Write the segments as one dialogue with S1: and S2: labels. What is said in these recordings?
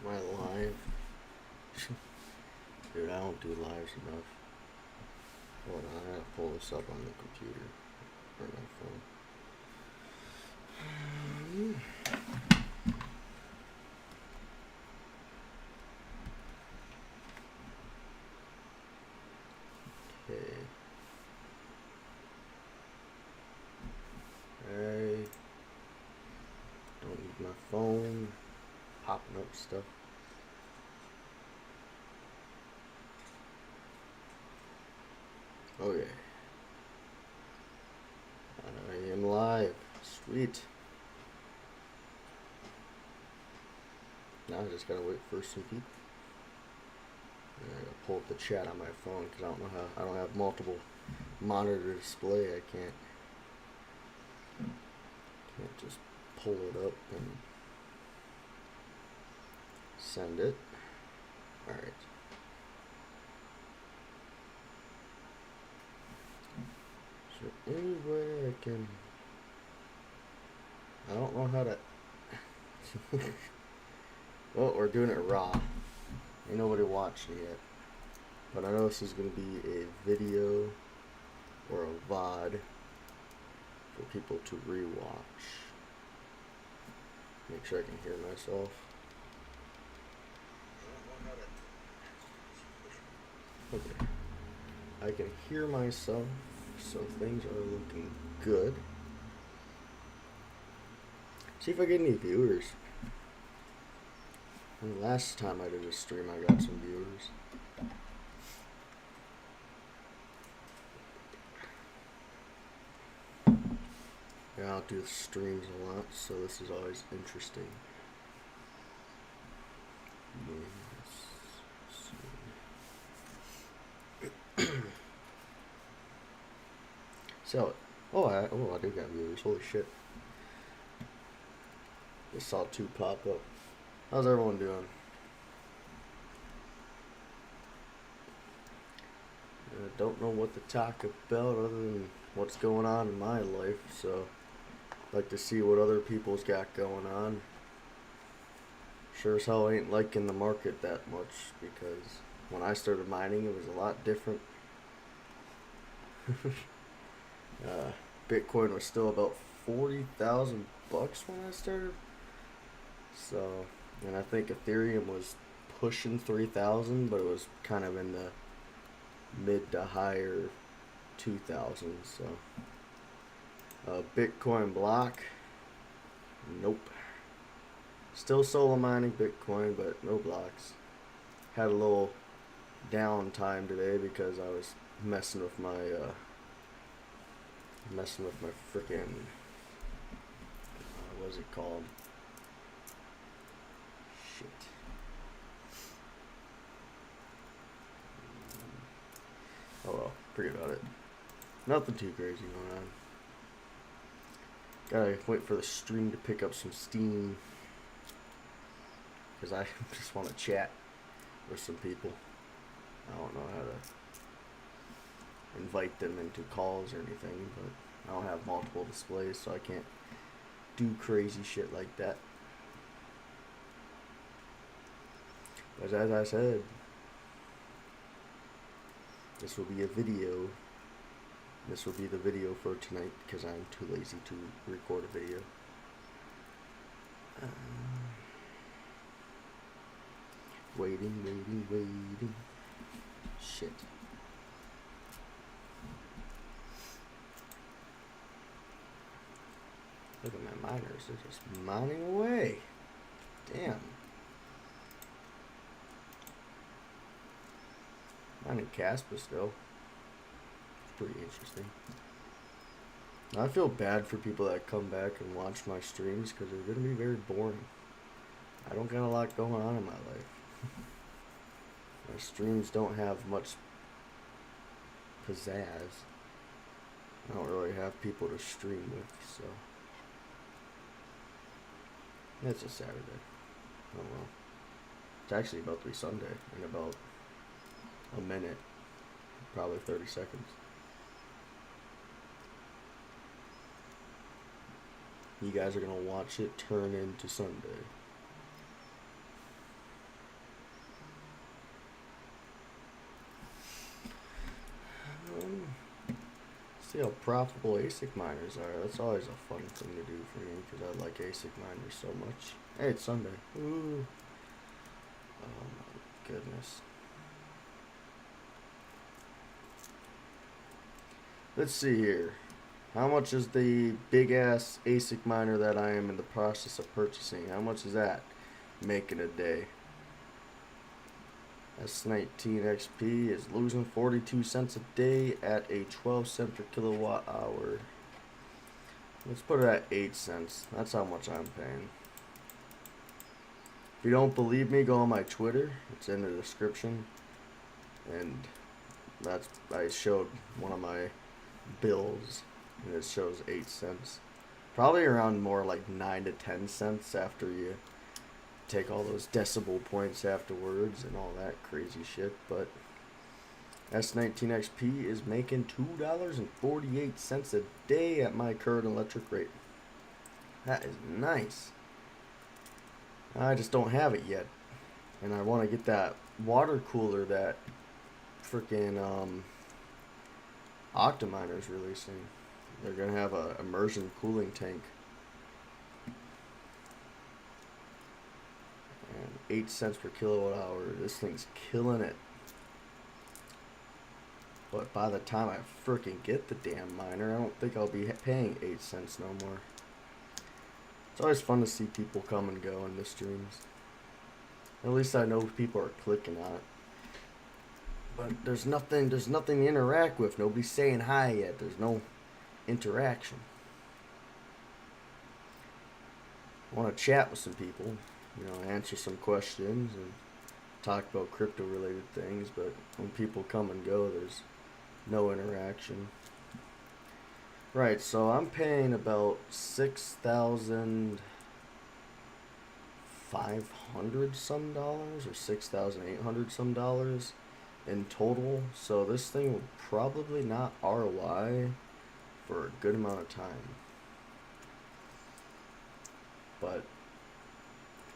S1: Am I live? Dude, I don't do lives enough. Hold on, I gotta pull this up on the computer or my phone. Okay. Alright. Don't need my phone popping up stuff. Okay. I am live. Sweet. Now I just gotta wait for some people. I gotta pull up the chat on my phone because I don't know how. I don't have multiple monitor display. I can't just pull it up and send it. All right. So anyway, I can. I don't know how to. Well, we're doing it raw. Ain't nobody watching yet. But I know this is going to be a video or a VOD for people to rewatch. Make sure I can hear myself. Okay. I can hear myself, so things are looking good. See if I get any viewers. And last time I did a stream, I got some viewers. Yeah, I'll do streams a lot, so this is always interesting. So, I do got viewers. Holy shit! Just saw 2 pop up. How's everyone doing? I don't know what to talk about other than what's going on in my life, so I'd like to see what other people's got going on. Sure as hell ain't liking the market that much because when I started mining it was a lot different. Bitcoin was still about 40,000 bucks when I started. So, and I think Ethereum was pushing 3,000, but it was kind of in the mid to higher 2,000. So, Bitcoin block, nope. Still solo mining Bitcoin, but no blocks. Had a little downtime today because I was messing with my freaking what's it called? Shit. Oh well, forget about it. Nothing too crazy going on. Gotta wait for the stream to pick up some steam because I just want to chat with some people. I don't know how to invite them into calls or anything, but I don't have multiple displays, so I can't do crazy shit like that. But as I said, this will be a video. This will be the video for tonight because I'm too lazy to record a video. Waiting. Shit. Look at my miners, they're just mining away. Damn. Mining Kaspa still. It's pretty interesting. I feel bad for people that come back and watch my streams because they're going to be very boring. I don't got a lot going on in my life. My streams don't have much pizzazz. I don't really have people to stream with, so. It's a Saturday. Oh well. It's actually about to be Sunday in about a minute. Probably 30 seconds. You guys are gonna watch it turn into Sunday. profitable ASIC miners are. That's always a fun thing to do for me because I like ASIC miners so much. Hey, it's Sunday. Ooh. Oh my goodness. Let's see here. How much is the big ass ASIC miner that I am in the process of purchasing? How much is that making a day? S19XP is losing 42 cents a day at a 12 cent per kilowatt hour. Let's put it at 8 cents. That's how much I'm paying. If you don't believe me, go on my Twitter. It's in the description. And I showed one of my bills, and it shows 8 cents. Probably around more like 9 to 10 cents after you take all those decimal points afterwards and all that crazy shit. But S19XP is making $2.48 a day at my current electric rate. That is nice. I just don't have it yet, and I want to get that water cooler that freaking Octaminer's releasing. They're gonna have a immersion cooling tank. And 8 cents per kilowatt hour. This thing's killing it. But by the time I freaking get the damn miner, I don't think I'll be paying 8 cents no more. It's always fun to see people come and go in the streams. At least I know people are clicking on it. But there's nothing to interact with. Nobody's saying hi yet. There's no interaction. I want to chat with some people, you know, answer some questions and talk about crypto related things, but when people come and go, there's no interaction. Right, so I'm paying about $6,500 some dollars or $6,800 some dollars in total. So this thing will probably not ROI for a good amount of time. But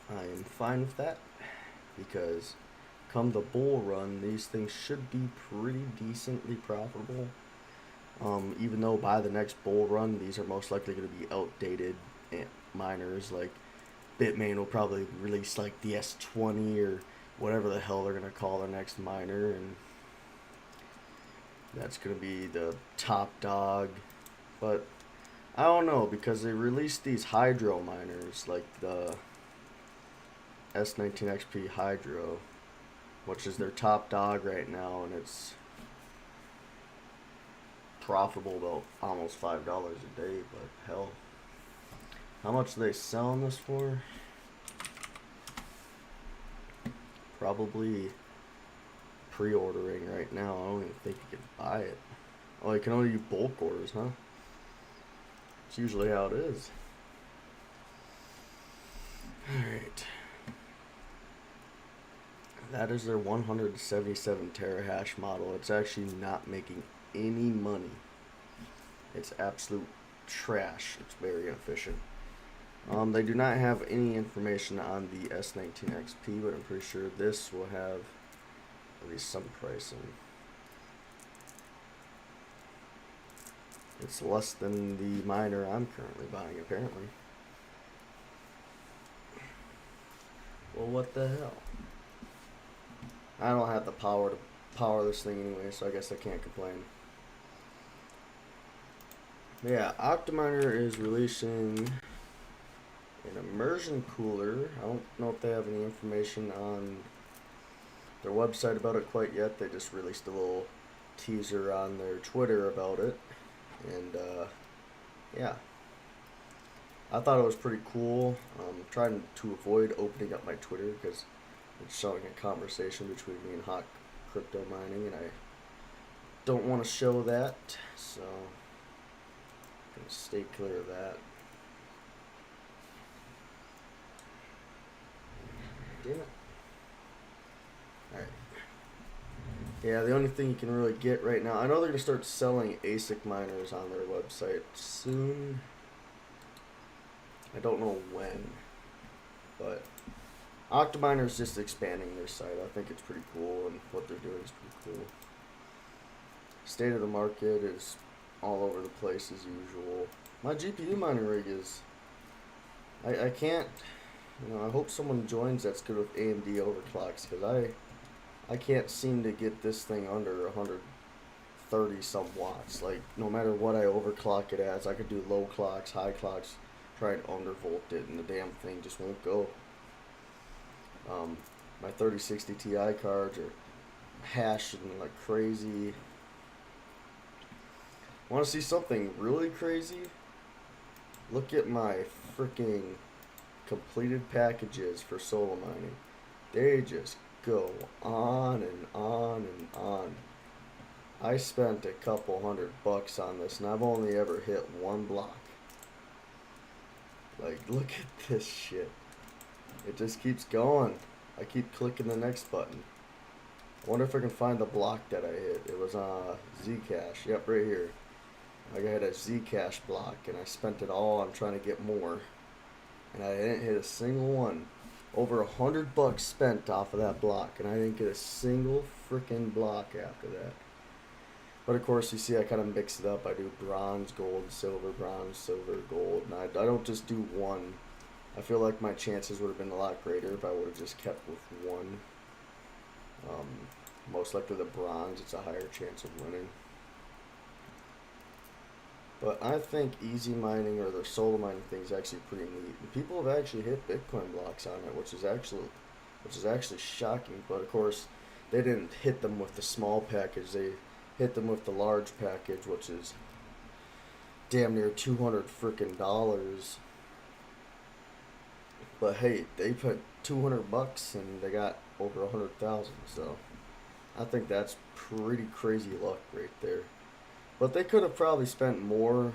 S1: I am fine with that because come the bull run, these things should be pretty decently profitable. Even though by the next bull run, these are most likely going to be outdated miners. Like Bitmain will probably release like the S20 or whatever the hell they're going to call their next miner, and that's going to be the top dog. But I don't know, because they released these hydro miners like the S19XP Hydro, which is their top dog right now, and it's profitable about almost $5 a day. But hell, how much are they selling this for? Probably pre-ordering right now. I don't even think you can buy it. Oh, you can only do bulk orders, huh? It's usually how it is. Alright. That is their 177 terahash model. It's actually not making any money. It's absolute trash. It's very inefficient. They do not have any information on the S19XP, but I'm pretty sure this will have at least some pricing. It's less than the miner I'm currently buying, apparently. Well, what the hell? I don't have the power to power this thing anyway, so I guess I can't complain. But yeah, Octaminer is releasing an immersion cooler. I don't know if they have any information on their website about it quite yet. They just released a little teaser on their Twitter about it. And yeah, I thought it was pretty cool. I'm trying to avoid opening up my Twitter because it's showing a conversation between me and Hot Crypto Mining, and I don't want to show that, so I'm going to stay clear of that. Damn it. Alright. Yeah, the only thing you can really get right now, I know they're going to start selling ASIC miners on their website soon. I don't know when, but Octaminer is just expanding their site. I think it's pretty cool, and what they're doing is pretty cool. State of the market is all over the place as usual. My GPU mining rig is. I can't. I hope someone joins that's good with AMD overclocks, because I can't seem to get this thing under 130 some watts. Like, no matter what I overclock it as, I could do low clocks, high clocks, try and undervolt it, and the damn thing just won't go. My 3060 Ti cards are hashing like crazy. Want to see something really crazy? Look at my freaking completed packages for solo mining. They just go on and on and on. I spent a couple $100 on this, and I've only ever hit one block. Like, look at this shit. It just keeps going. I keep clicking the next button. I wonder if I can find the block that I hit. It was Zcash. Yep, right here. I had a Zcash block, and I spent it all on trying to get more. And I didn't hit a single one. Over $100 spent off of that block, and I didn't get a single freaking block after that. But of course, you see, I kind of mix it up. I do bronze, gold, silver, gold, and I don't just do one. I feel like my chances would have been a lot greater if I would have just kept with one. Most likely the bronze, it's a higher chance of winning. But I think easy mining or the solo mining thing is actually pretty neat. And people have actually hit Bitcoin blocks on it, which is actually shocking. But of course, they didn't hit them with the small package. They hit them with the large package, which is damn near $200 freaking dollars. But hey, they put $200 and they got over 100,000. So I think that's pretty crazy luck right there. But they could have probably spent more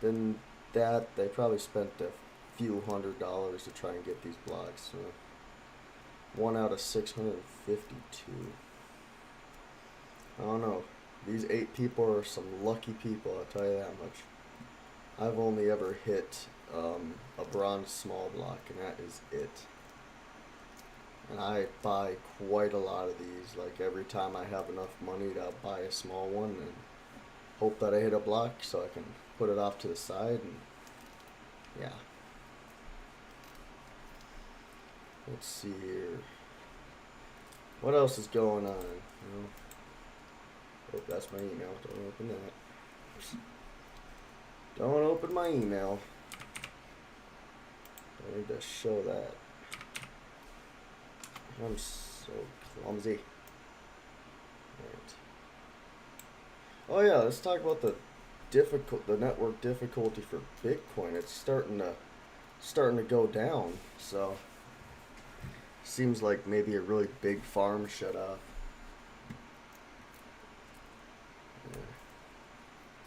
S1: than that. They probably spent a few $100s to try and get these blocks. So 1 out of 652. I don't know. These 8 people are some lucky people, I'll tell you that much. I've only ever hit a bronze small block, and that is it. And I buy quite a lot of these. Like, every time I have enough money to buy a small one and hope that I hit a block so I can put it off to the side, and yeah. Let's see here. What else is going on? Oh, that's my email. Don't open that. Don't open my email. I need to show that. I'm so clumsy. Right. Oh yeah, let's talk about the network difficulty for Bitcoin. It's starting to go down. So seems like maybe a really big farm shut off.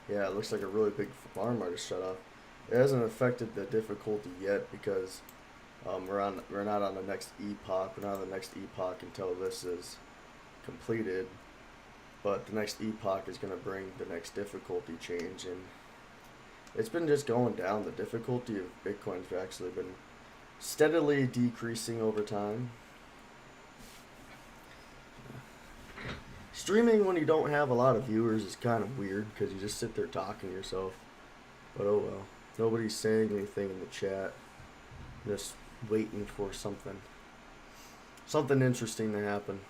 S1: Yeah, it looks like a really big farm might have shut off. It hasn't affected the difficulty yet because we're not on the next epoch. We're not on the next epoch until this is completed. But the next epoch is going to bring the next difficulty change, and it's been just going down. The difficulty of Bitcoin's actually been steadily decreasing over time. Streaming when you don't have a lot of viewers is kind of weird because you just sit there talking to yourself. But oh well. Nobody's saying anything in the chat. Just waiting for something interesting to happen.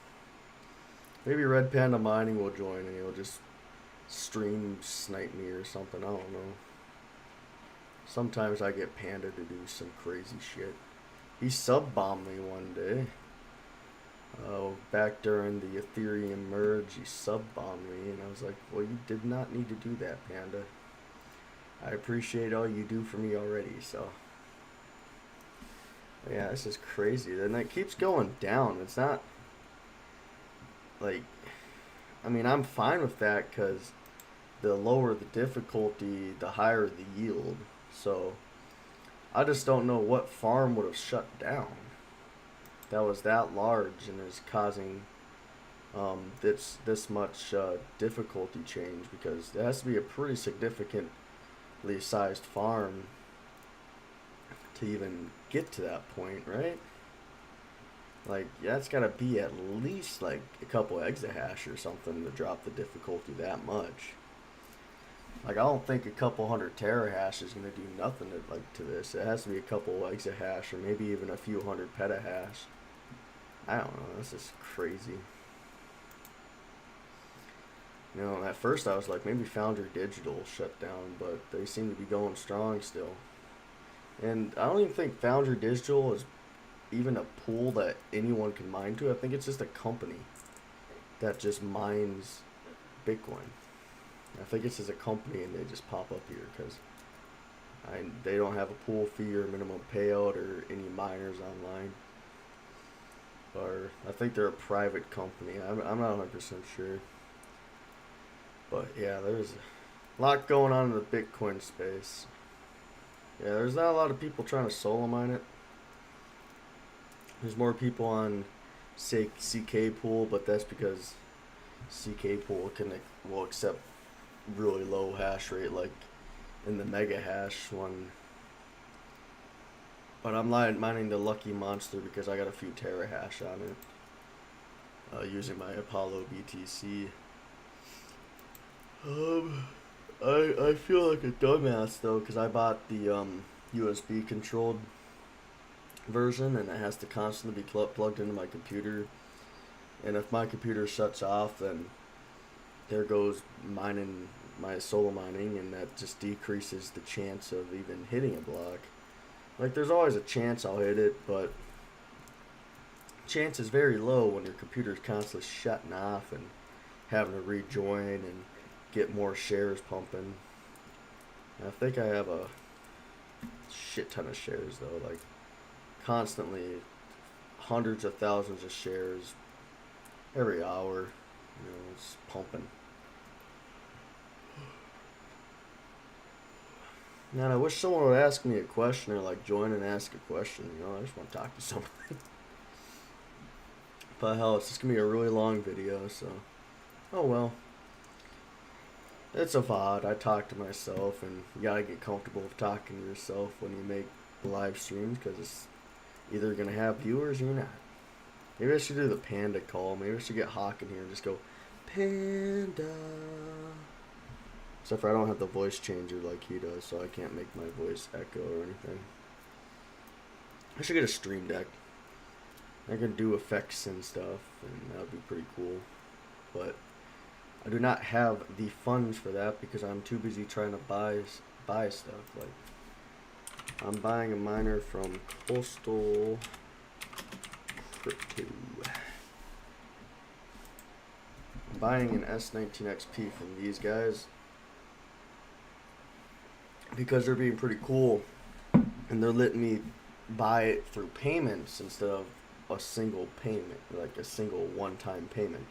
S1: Maybe Red Panda Mining will join and he'll just stream snipe me or something. I don't know. Sometimes I get Panda to do some crazy shit. He sub-bombed me one day. Back during the Ethereum merge, he sub-bombed me, and I was like, well, you did not need to do that, Panda. I appreciate all you do for me already, so. Yeah, this is crazy. Then it keeps going down. It's not, like, I mean, I'm fine with that because the lower the difficulty, the higher the yield. So, I just don't know what farm would have shut down that was that large and is causing this much difficulty change, because it has to be a pretty significantly sized farm to even get to that point, right? Like, yeah, it's got to be at least like a couple exahash or something to drop the difficulty that much. Like, I don't think a couple hundred terahash is gonna do nothing to this. It has to be a couple exahash or maybe even a few hundred petahash. I don't know. This is crazy. You know, at first I was like, maybe Foundry Digital shut down, but they seem to be going strong still. And I don't even think Foundry Digital is even a pool that anyone can mine to. I think it's just a company that just mines Bitcoin. I think it's just a company and they just pop up here because they don't have a pool fee or minimum payout or any miners online. Or I think they're a private company. I'm not 100% sure. But yeah, there's a lot going on in the Bitcoin space. Yeah, there's not a lot of people trying to solo mine it. There's more people on, say, CK Pool, but that's because CK Pool will accept really low hash rate, like in the mega hash one. But I'm mining the Lucky Monster because I got a few terahash on it, using my Apollo BTC. I feel like a dumbass though, because I bought the USB controlled version and it has to constantly be plugged into my computer. And if my computer shuts off, then there goes my solo mining, and that just decreases the chance of even hitting a block. Like, there's always a chance I'll hit it, but chance is very low when your computer's constantly shutting off and having to rejoin and get more shares pumping. And I think I have a shit ton of shares though, like constantly hundreds of thousands of shares every hour. You know, it's pumping. Man, I wish someone would ask me a question or like join and ask a question. You know, I just want to talk to somebody. But hell, it's just gonna be a really long video, so oh well. It's a VOD. I talk to myself, and you gotta get comfortable with talking to yourself when you make live streams, because it's either gonna have viewers or you're not. Maybe I should do the panda call. Maybe I should get Hawk in here and just go, Panda. Except for I don't have the voice changer like he does, so I can't make my voice echo or anything. I should get a stream deck. I can do effects and stuff, and that would be pretty cool. But I do not have the funds for that because I'm too busy trying to buy stuff. Like, I'm buying a miner from Coastal Crypto. I'm buying an S19XP from these guys because they're being pretty cool, and they're letting me buy it through payments instead of a single payment, like a single one-time payment.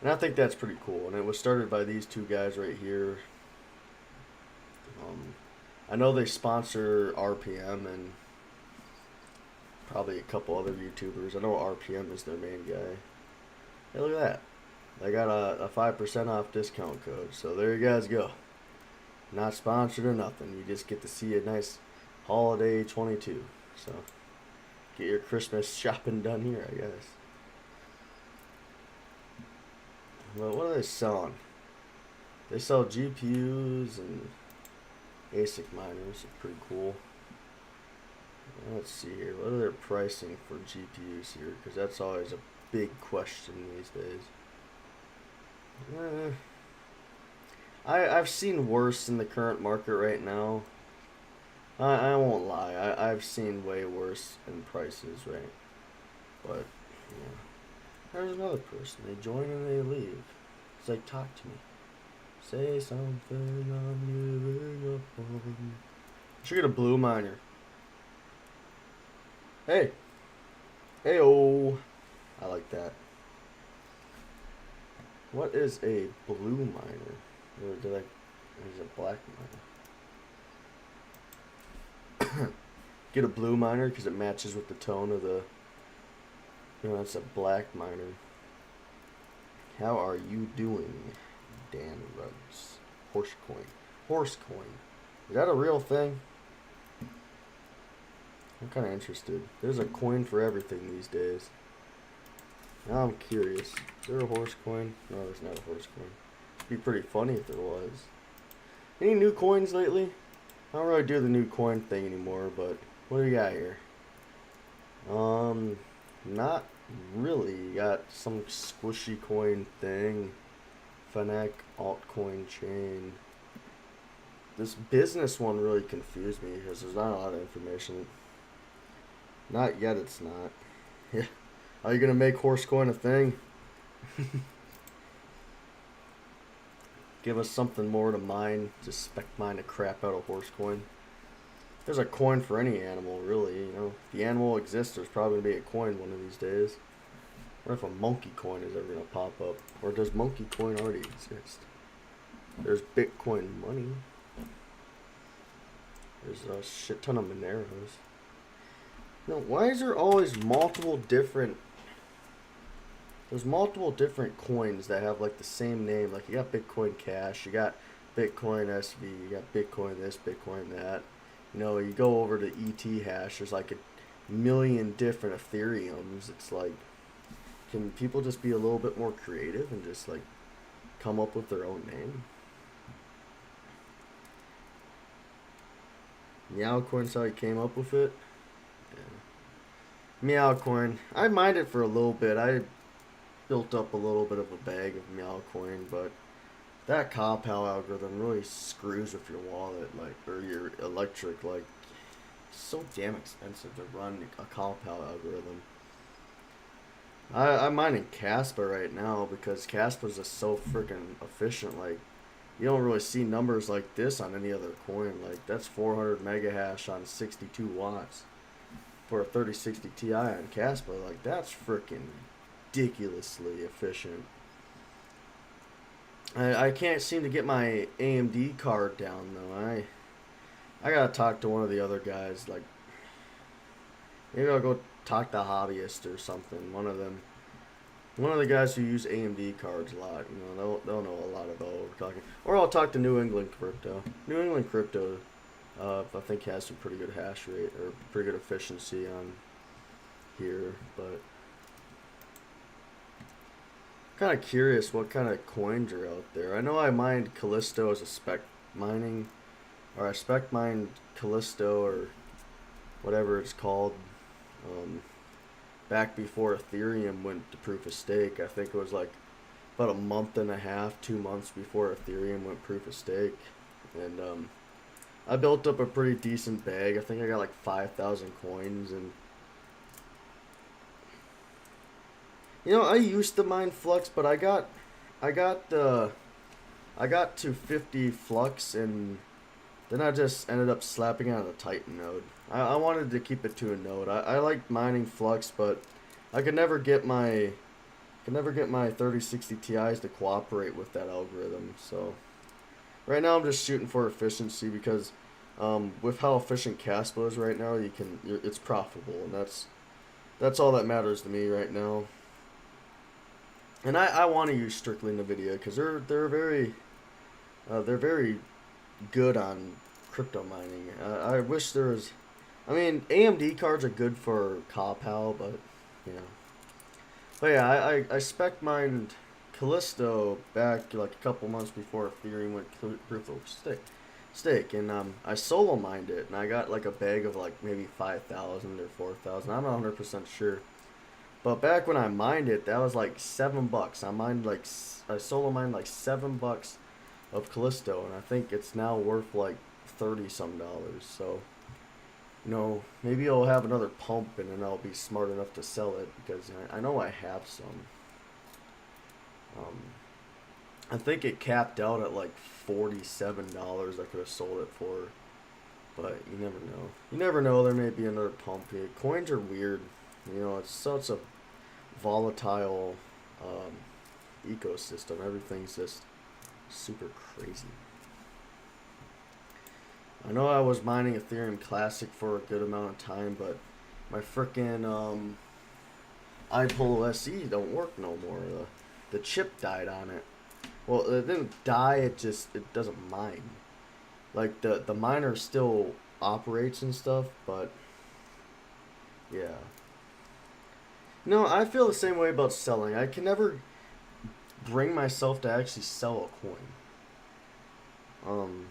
S1: And I think that's pretty cool. And it was started by these two guys right here. I know they sponsor RPM and probably a couple other YouTubers. I know RPM is their main guy. Hey, look at that. They got a 5% off discount code. So there you guys go. Not sponsored or nothing. You just get to see a nice holiday 22. So get your Christmas shopping done here, I guess. Well, what are they selling? They sell GPUs and ASIC miners. Are pretty cool. Let's see here. What are their pricing for GPUs here? Because that's always a big question these days. I've seen worse in the current market right now. I won't lie. I've seen way worse in prices, right? But, yeah. There's another person. They join and they leave. It's like, talk to me. Say something, I'm giving up on you. I should get a blue miner. Hey. Hey-oh. I like that. What is a blue miner? Or there's a black miner. Get a blue miner because it matches with the tone of the... No, that's a black miner. How are you doing, Dan Ruggs? Horse coin. Horse coin. Is that a real thing? I'm kind of interested. There's a coin for everything these days. Now I'm curious. Is there a horse coin? No, there's not a horse coin. It'd be pretty funny if there was. Any new coins lately? I don't really do the new coin thing anymore, but what do you got here? Not really. You got some squishy coin thing. Fnac altcoin chain. This business one really confused me because there's not a lot of information. Not yet, it's not. Yeah. Are you gonna make horse coin a thing? Give us something more to mine. Just spec mine the crap out of horse coin. There's a coin for any animal, really. You know, if the animal exists, there's probably gonna be a coin one of these days. What if a monkey coin is ever gonna pop up? Or does monkey coin already exist? There's Bitcoin money. There's a shit ton of Moneros. Now, why is there always multiple different... There's multiple different coins that have like the same name. Like you got Bitcoin Cash, you got Bitcoin SV, you got Bitcoin this, Bitcoin that. You know, you go over to ET hash, there's like a million different Ethereums. It's like, can people just be a little bit more creative and just like come up with their own name? Meowcoin's how he came up with it. Yeah. Meowcoin. I mined it for a little bit. I built up a little bit of a bag of Meowcoin, but that Kaspa algorithm really screws with your wallet, like, or your electric. Like, it's so damn expensive to run a Kaspa algorithm. I'm mining Kaspa right now because Kaspa's just so freaking efficient. Like, you don't really see numbers like this on any other coin. Like, that's 400 mega hash on 62 watts for a 3060 Ti on Kaspa. Like, that's freaking ridiculously efficient. I can't seem to get my AMD card down though. I gotta talk to one of the other guys. Like, maybe I'll go talk to a hobbyist or something. One of them. One of the guys who use AMD cards a lot, you know, they'll know a lot about what we're talking. Or I'll talk to New England Crypto. New England Crypto, I think has some pretty good hash rate or pretty good efficiency on here. But kind of curious what kind of coins are out there. I know I mined Callisto as a spec mining, or I spec mined Callisto or whatever it's called. Back before Ethereum went to proof of stake. I think it was like about a month and a half, 2 months before Ethereum went proof of stake. And I built up a pretty decent bag. I think I got like 5,000 coins. And you know, I used to mine Flux, but I got to 50 Flux, and then I just ended up slapping on a Titan node. I wanted to keep it to a node. I like mining Flux, but I could never get my 3060 Ti's to cooperate with that algorithm. So right now I'm just shooting for efficiency because with how efficient Kaspa is right now, it's profitable, and that's all that matters to me right now. And I want to use strictly NVIDIA because they're very good on crypto mining. I wish there was. I mean, AMD cards are good for Kaspa, but you know. But yeah, I spec mined Callisto back like a couple months before Ethereum went proof of stake, and I solo mined it, and I got like a bag of like maybe 5,000 or 4,000. I'm not 100% sure. But back when I mined it, that was like $7. I solo mined like $7 of Callisto, and I think it's now worth like 30 some dollars. So, you know, maybe I'll have another pump, and then I'll be smart enough to sell it because I know I have some. I think it capped out at like $47. I could have sold it for, but you never know. You never know. There may be another pump here. Coins are weird. You know, it's such a volatile ecosystem. Everything's just super crazy. I know I was mining Ethereum Classic for a good amount of time, but my frickin' iPolo SE don't work no more. The chip died on it. Well, it didn't die. It doesn't mine. Like the miner still operates and stuff, but yeah. No, I feel the same way about selling. I can never bring myself to actually sell a coin.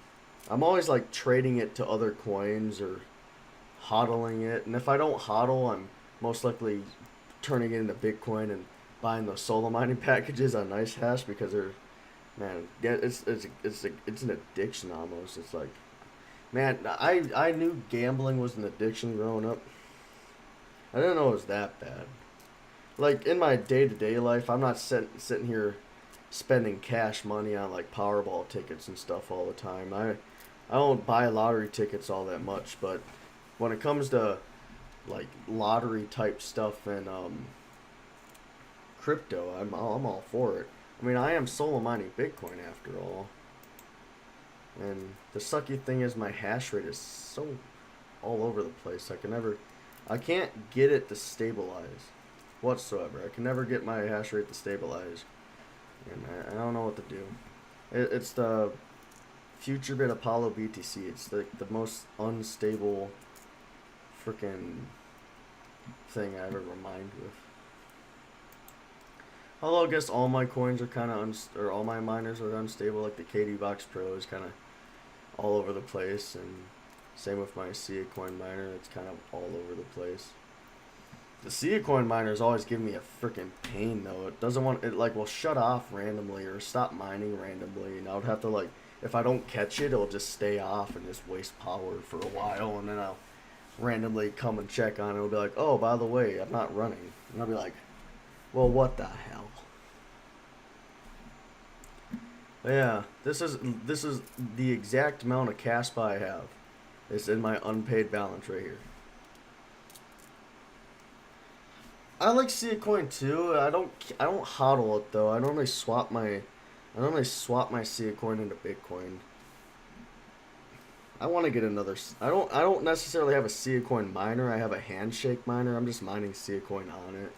S1: I'm always like trading it to other coins or hodling it, and if I don't hodl, I'm most likely turning it into Bitcoin and buying those solo mining packages on Nice Hash because they're, man, yeah, it's an addiction almost. It's like, man, I knew gambling was an addiction growing up. I didn't know it was that bad. Like in my day to day life, I'm not sitting here spending cash money on like Powerball tickets and stuff all the time. I don't buy lottery tickets all that much, but when it comes to like lottery type stuff and crypto, I'm all for it. I mean, I am solo mining Bitcoin after all, and the sucky thing is my hash rate is so all over the place. I can't get it to stabilize whatsoever. I can never get my hash rate to stabilize, and I don't know what to do. It's the future bit Apollo BTC. It's the most unstable freaking thing I ever mined with. Although I guess all my coins are kind of or all my miners are unstable. Like the KD Box Pro is kind of all over the place, and same with my Sia coin miner. It's kind of all over the place. The Sia coin miner is always giving me a freaking pain though. It doesn't want it like will shut off randomly or stop mining randomly, and I would have to like if I don't catch it, it'll just stay off and just waste power for a while, and then I'll randomly come and check on it. It'll be like, oh, by the way, I'm not running, and I'll be like, well, what the hell? But yeah, this is the exact amount of Kaspa I have. It's in my unpaid balance right here. I like Sia coin too. I don't hodl it though. I normally swap my Sia coin into Bitcoin. I want to get another. I don't necessarily have a Sia coin miner. I have a handshake miner. I'm just mining Sia coin on it.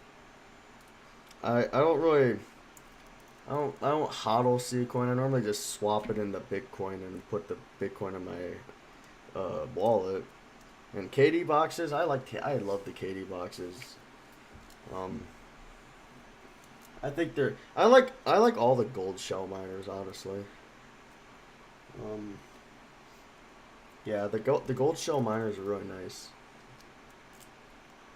S1: I don't really. I don't hodl Sia coin. I normally just swap it into Bitcoin and put the Bitcoin in my wallet. And KD boxes, I love the KD boxes. I think I like all the gold shell miners honestly. Yeah, the gold shell miners are really nice.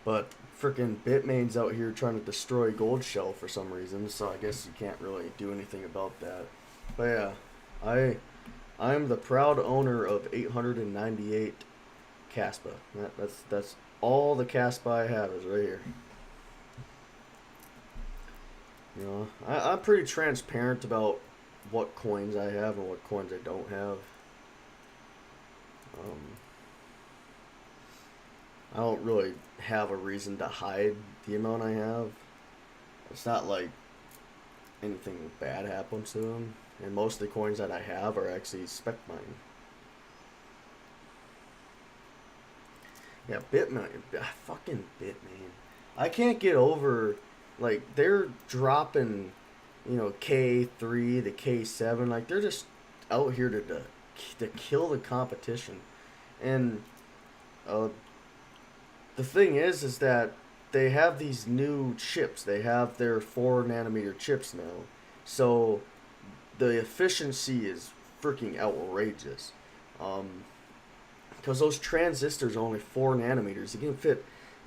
S1: But freaking Bitmain's out here trying to destroy gold shell for some reason, so I guess you can't really do anything about that. But yeah, I am the proud owner of 898 Kaspa. That's all the Kaspa I have is right here. You know, I'm pretty transparent about what coins I have and what coins I don't have. I don't really have a reason to hide the amount I have. It's not like anything bad happens to them. And most of the coins that I have are actually spec mine. Yeah, Bitmain. Fucking Bitmain. I can't get over, like, they're dropping, K3 to K7. Like, they're just out here to kill the competition. And the thing is that they have these new chips. They have their 4 nanometer chips now. So the efficiency is freaking outrageous. Because those transistors are only 4 nanometers. You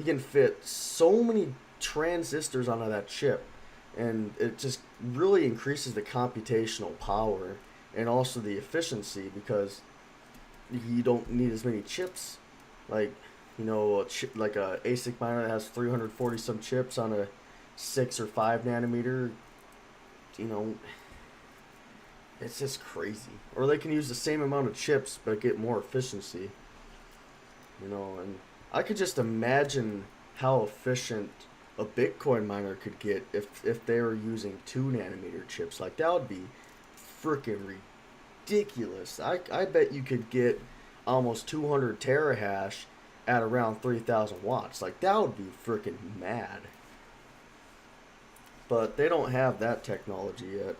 S1: can fit so many transistors onto that chip, and it just really increases the computational power and also the efficiency because you don't need as many chips. Like, like a ASIC miner that has 340 some chips on a 6 or 5 nanometer, it's just crazy. Or they can use the same amount of chips but get more efficiency. And I could just imagine how efficient a Bitcoin miner could get if they were using 2 nanometer chips. Like, that would be freaking ridiculous. I bet you could get almost 200 terahash at around 3,000 watts. Like, that would be freaking mad. But they don't have that technology yet.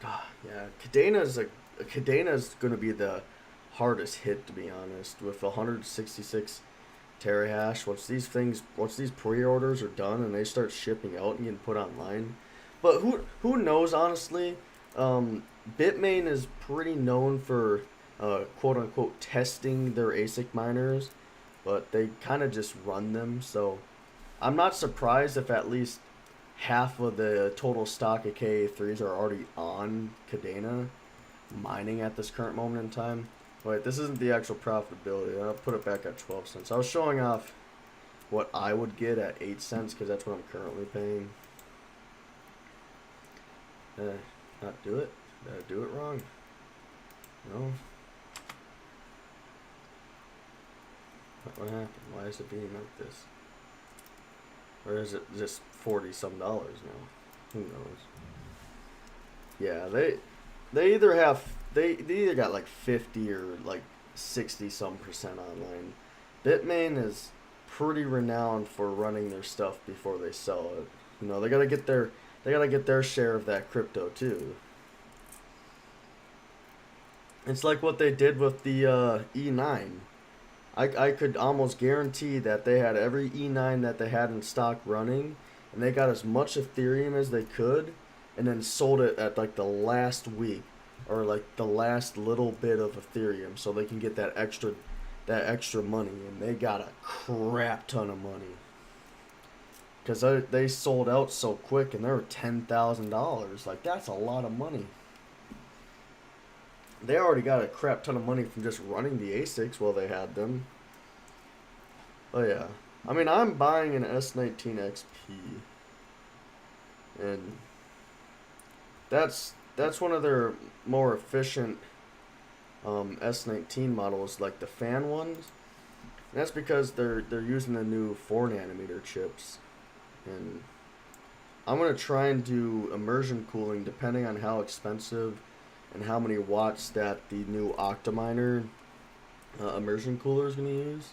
S1: God, yeah, Cadena's going to be the hardest hit, to be honest, with 166 terahash. Once these pre-orders are done and they start shipping out and getting put online. But who knows, honestly? Bitmain is pretty known for quote unquote testing their ASIC miners, but they kind of just run them. So I'm not surprised if at least half of the total stock of KA3s are already on Cadena mining at this current moment in time. Wait, this isn't the actual profitability. I'll put it back at 12 cents. I was showing off what I would get at 8 cents because that's what I'm currently paying. Not do it? Did I do it wrong? No. What happened? Why is it being like this? Or is it just $40-some now? Who knows? Yeah, they either have they either got like 50 or like 60-some% online. Bitmain is pretty renowned for running their stuff before they sell it. You know, they gotta get their share of that crypto too. It's like what they did with the E9. I could almost guarantee that they had every E9 that they had in stock running, and they got as much Ethereum as they could, and then sold it at like the last week or like the last little bit of Ethereum so they can get that extra money, and they got a crap ton of money because they sold out so quick, and they were $10,000. Like, that's a lot of money. They already got a crap ton of money from just running the ASICs while they had them. Oh yeah, I mean, I'm buying an S19 XP, and that's one of their more efficient S19 models, like the fan ones. And that's because they're using the new 4 nanometer chips, and I'm gonna try and do immersion cooling depending on how expensive and how many watts that the new Octominer immersion cooler is gonna use,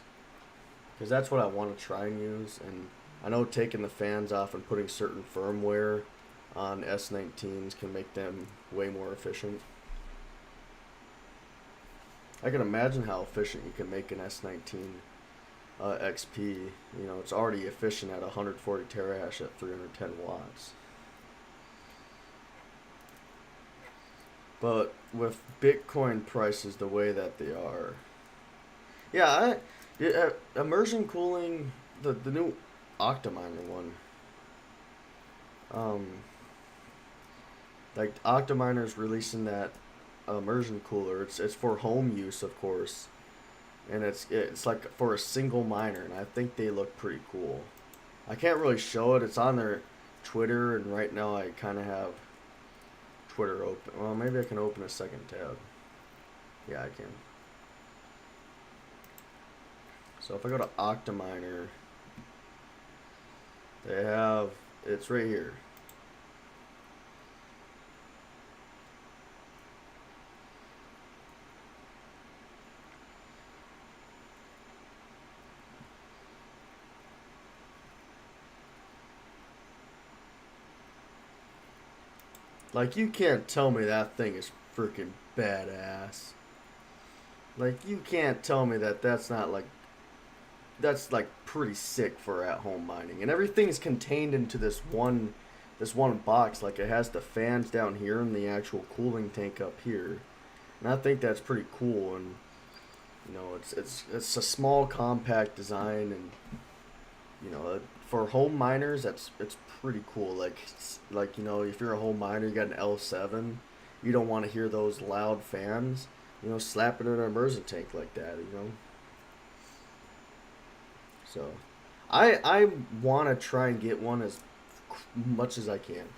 S1: because that's what I want to try and use. And I know taking the fans off and putting certain firmware on S19s can make them way more efficient. I can imagine how efficient you can make an S19 XP. You know, it's already efficient at 140 terahash at 310 watts. But with Bitcoin prices the way that they are, yeah, immersion cooling, the new Octominer one, like Octominer's releasing that immersion cooler. It's for home use, of course, and it's like for a single miner, and I think they look pretty cool. I can't really show it. It's on their Twitter, and right now I kind of have Twitter open. Well, maybe I can open a second tab. Yeah, I can. So if I go to Octominer, they have, it's right here. Like, you can't tell me that thing is freaking badass. Like, you can't tell me that that's not like, that's like pretty sick for at home mining. And everything is contained into this one box. Like, it has the fans down here and the actual cooling tank up here. And I think that's pretty cool. And you know, it's a small compact design, and you know, for home miners, it's pretty cool. Like, you know, if you're a home miner, you got an L7, you don't want to hear those loud fans. You know, slap it in an immersion tank like that. You know. So, I want to try and get one as much as I can.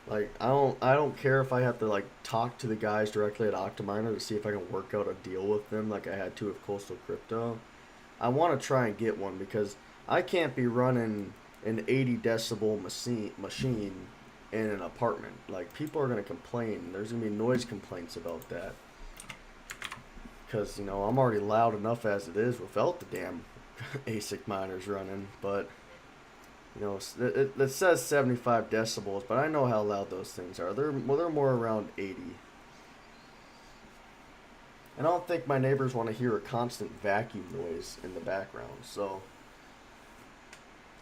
S1: Like, I don't care if I have to like talk to the guys directly at Octominer to see if I can work out a deal with them like I had to with Coastal Crypto. I want to try and get one because I can't be running an 80 decibel machine in an apartment. Like, people are going to complain. There's going to be noise complaints about that. Because, you know, I'm already loud enough as it is without the damn ASIC miners running. But, you know, it says 75 decibels, but I know how loud those things are. They're more around 80. And I don't think my neighbors want to hear a constant vacuum noise in the background. So,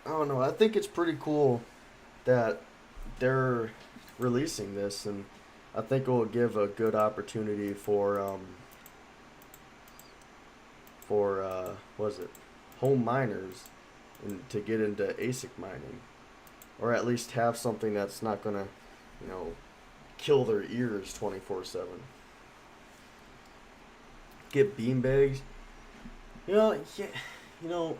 S1: I don't know. I think it's pretty cool that they're releasing this, and I think it will give a good opportunity for what is it, home miners, to get into ASIC mining, or at least have something that's not gonna, you know, kill their ears 24/7. Get beanbags. Yeah, you know,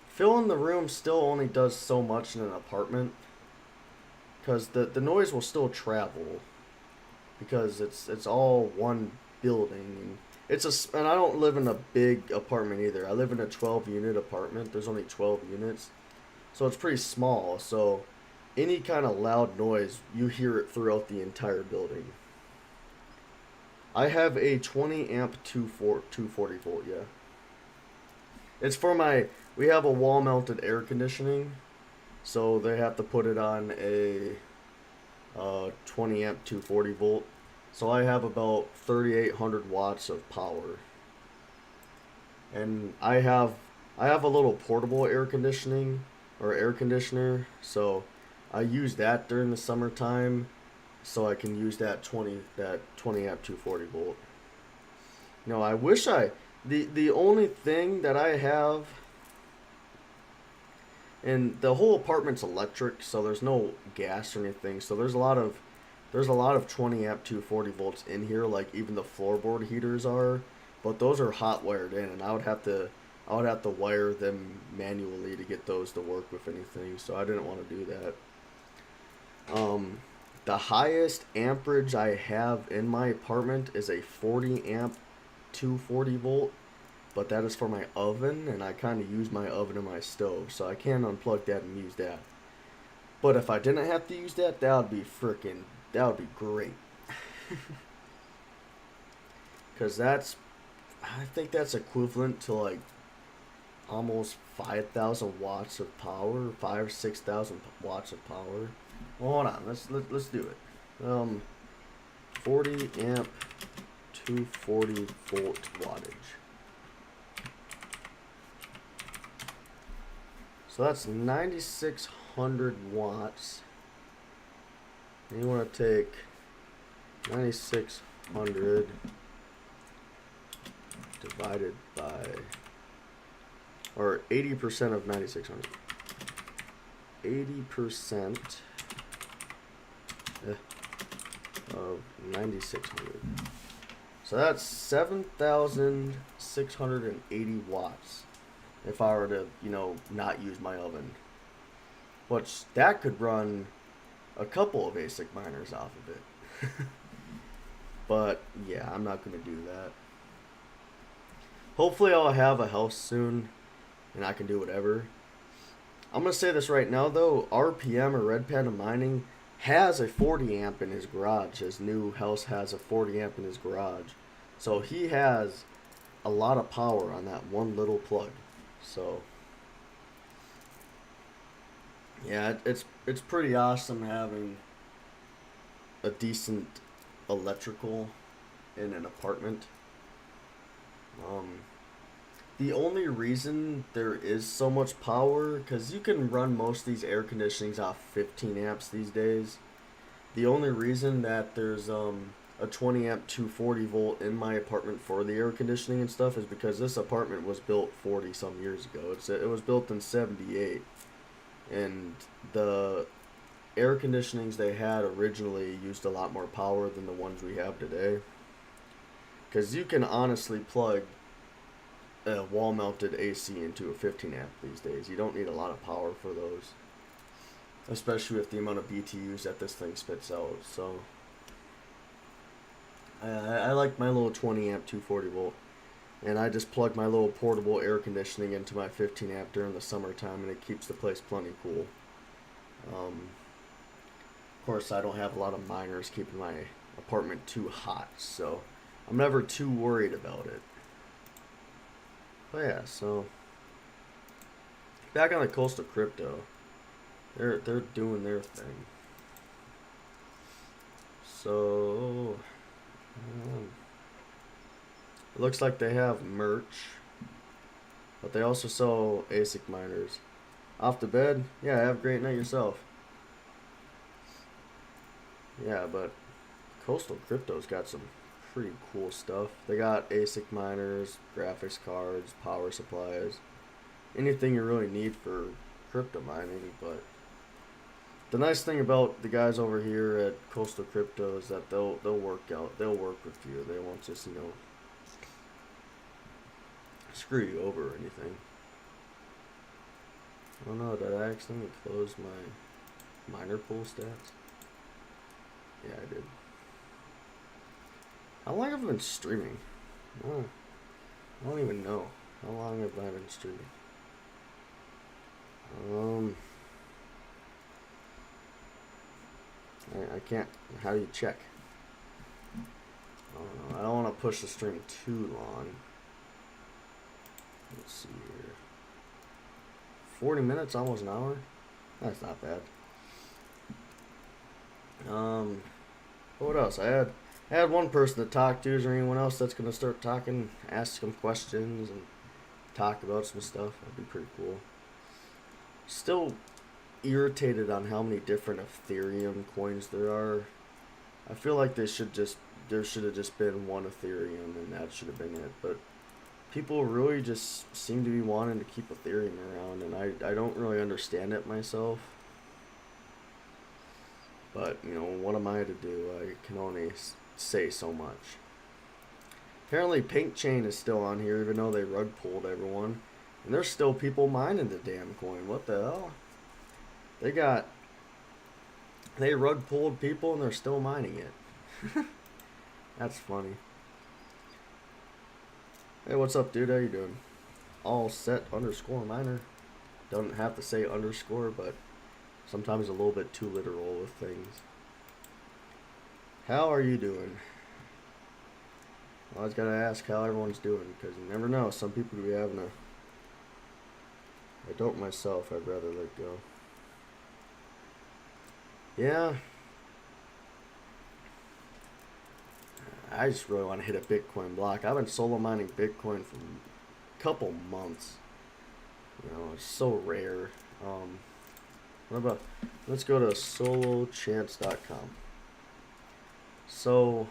S1: filling the room still only does so much in an apartment, because the noise will still travel, because it's all one building, and and I don't live in a big apartment either. I live in a 12 unit apartment. There's only 12 units. So it's pretty small. So any kind of loud noise, you hear it throughout the entire building. I have a 20 amp 240 volt, yeah. It's for we have a wall mounted air conditioning. So they have to put it on a 20 amp 240 volt. So I have about 3,800 watts of power. And I have a little portable air conditioning, or air conditioner, so I use that during the summertime, so I can use that 20 amp 240 volt. No, I wish the only thing that I have, and the whole apartment's electric, so there's no gas or anything. So there's a lot of 20 amp 240 volts in here, like even the floorboard heaters are, but those are hot wired in, and I would have to wire them manually to get those to work with anything. So I didn't want to do that. The highest amperage I have in my apartment is a 40 amp 240 volt, but that is for my oven, and I kind of use my oven and my stove, so I can unplug that and use that. But if I didn't have to use that, that would be great. Because I think that's equivalent to like almost 5,000 watts of power, 6,000 watts of power. Well, hold on, let's do it. 40 amp 240 volt wattage. So that's 9,600 watts. And you want to take 9,600 divided by, or 80% of 9,600. 80% of 9,600. So that's 7,680 watts if I were to, not use my oven. Which, that could run a couple of ASIC miners off of it. But, yeah, I'm not going to do that. Hopefully I'll have a house soon, and I can do whatever. I'm going to say this right now, though. RPM, or Red Panda Mining, has a 40 amp in his garage. His new house has a 40 amp in his garage. So he has a lot of power on that one little plug. So, yeah, it's pretty awesome having a decent electrical in an apartment. The only reason there is so much power, because you can run most of these air conditionings off 15 amps these days. The only reason that there's a 20 amp 240 volt in my apartment for the air conditioning and stuff is because this apartment was built 40 some years ago. It was built in 78, and the air conditionings they had originally used a lot more power than the ones we have today. Because you can honestly plug a wall-mounted AC into a 15 amp these days. You don't need a lot of power for those, especially with the amount of BTUs that this thing spits out. So I like my little 20 amp 240 volt, and I just plug my little portable air conditioning into my 15 amp during the summertime, and it keeps the place plenty cool. Of course, I don't have a lot of miners keeping my apartment too hot, so I'm never too worried about it. But yeah, so back on the coastal crypto, they're doing their thing. So it looks like they have merch, but they also sell ASIC miners. Off to bed? Yeah, have a great night yourself. Yeah, but Coastal Crypto's got some pretty cool stuff. They got ASIC miners, graphics cards, power supplies, anything you really need for crypto mining. But the nice thing about the guys over here at Coastal Crypto is that they'll work with you. They won't just screw you over or anything. Oh no, did I accidentally close my miner pool stats? Yeah, I did. How long have I been streaming? Oh, I don't even know. How long have I been streaming? I can't. How do you check? I don't know. I don't want to push the stream too long. Let's see here. 40 minutes, almost an hour. That's not bad. What else? I had one person to talk to. Is there anyone else that's gonna start talking, ask some questions, and talk about some stuff? That'd be pretty cool. Still irritated on how many different Ethereum coins there are. I feel like there should have just been one Ethereum and that should have been it. But people really just seem to be wanting to keep Ethereum around, and I don't really understand it myself. But, what am I to do? I can only say so much. Apparently Pink Chain is still on here, even though they rug pulled everyone. And there's still people mining the damn coin. What the hell? They rug pulled people and they're still mining it. That's funny. Hey, what's up, dude? How you doing? All set _ miner. Don't have to say underscore, but sometimes a little bit too literal with things. How are you doing? Well, I was gotta ask how everyone's doing, because you never know. Some people could be having I don't myself. I'd rather let go. Yeah. I just really want to hit a Bitcoin block. I've been solo mining Bitcoin for a couple months. It's so rare. Let's go to solochance.com. So,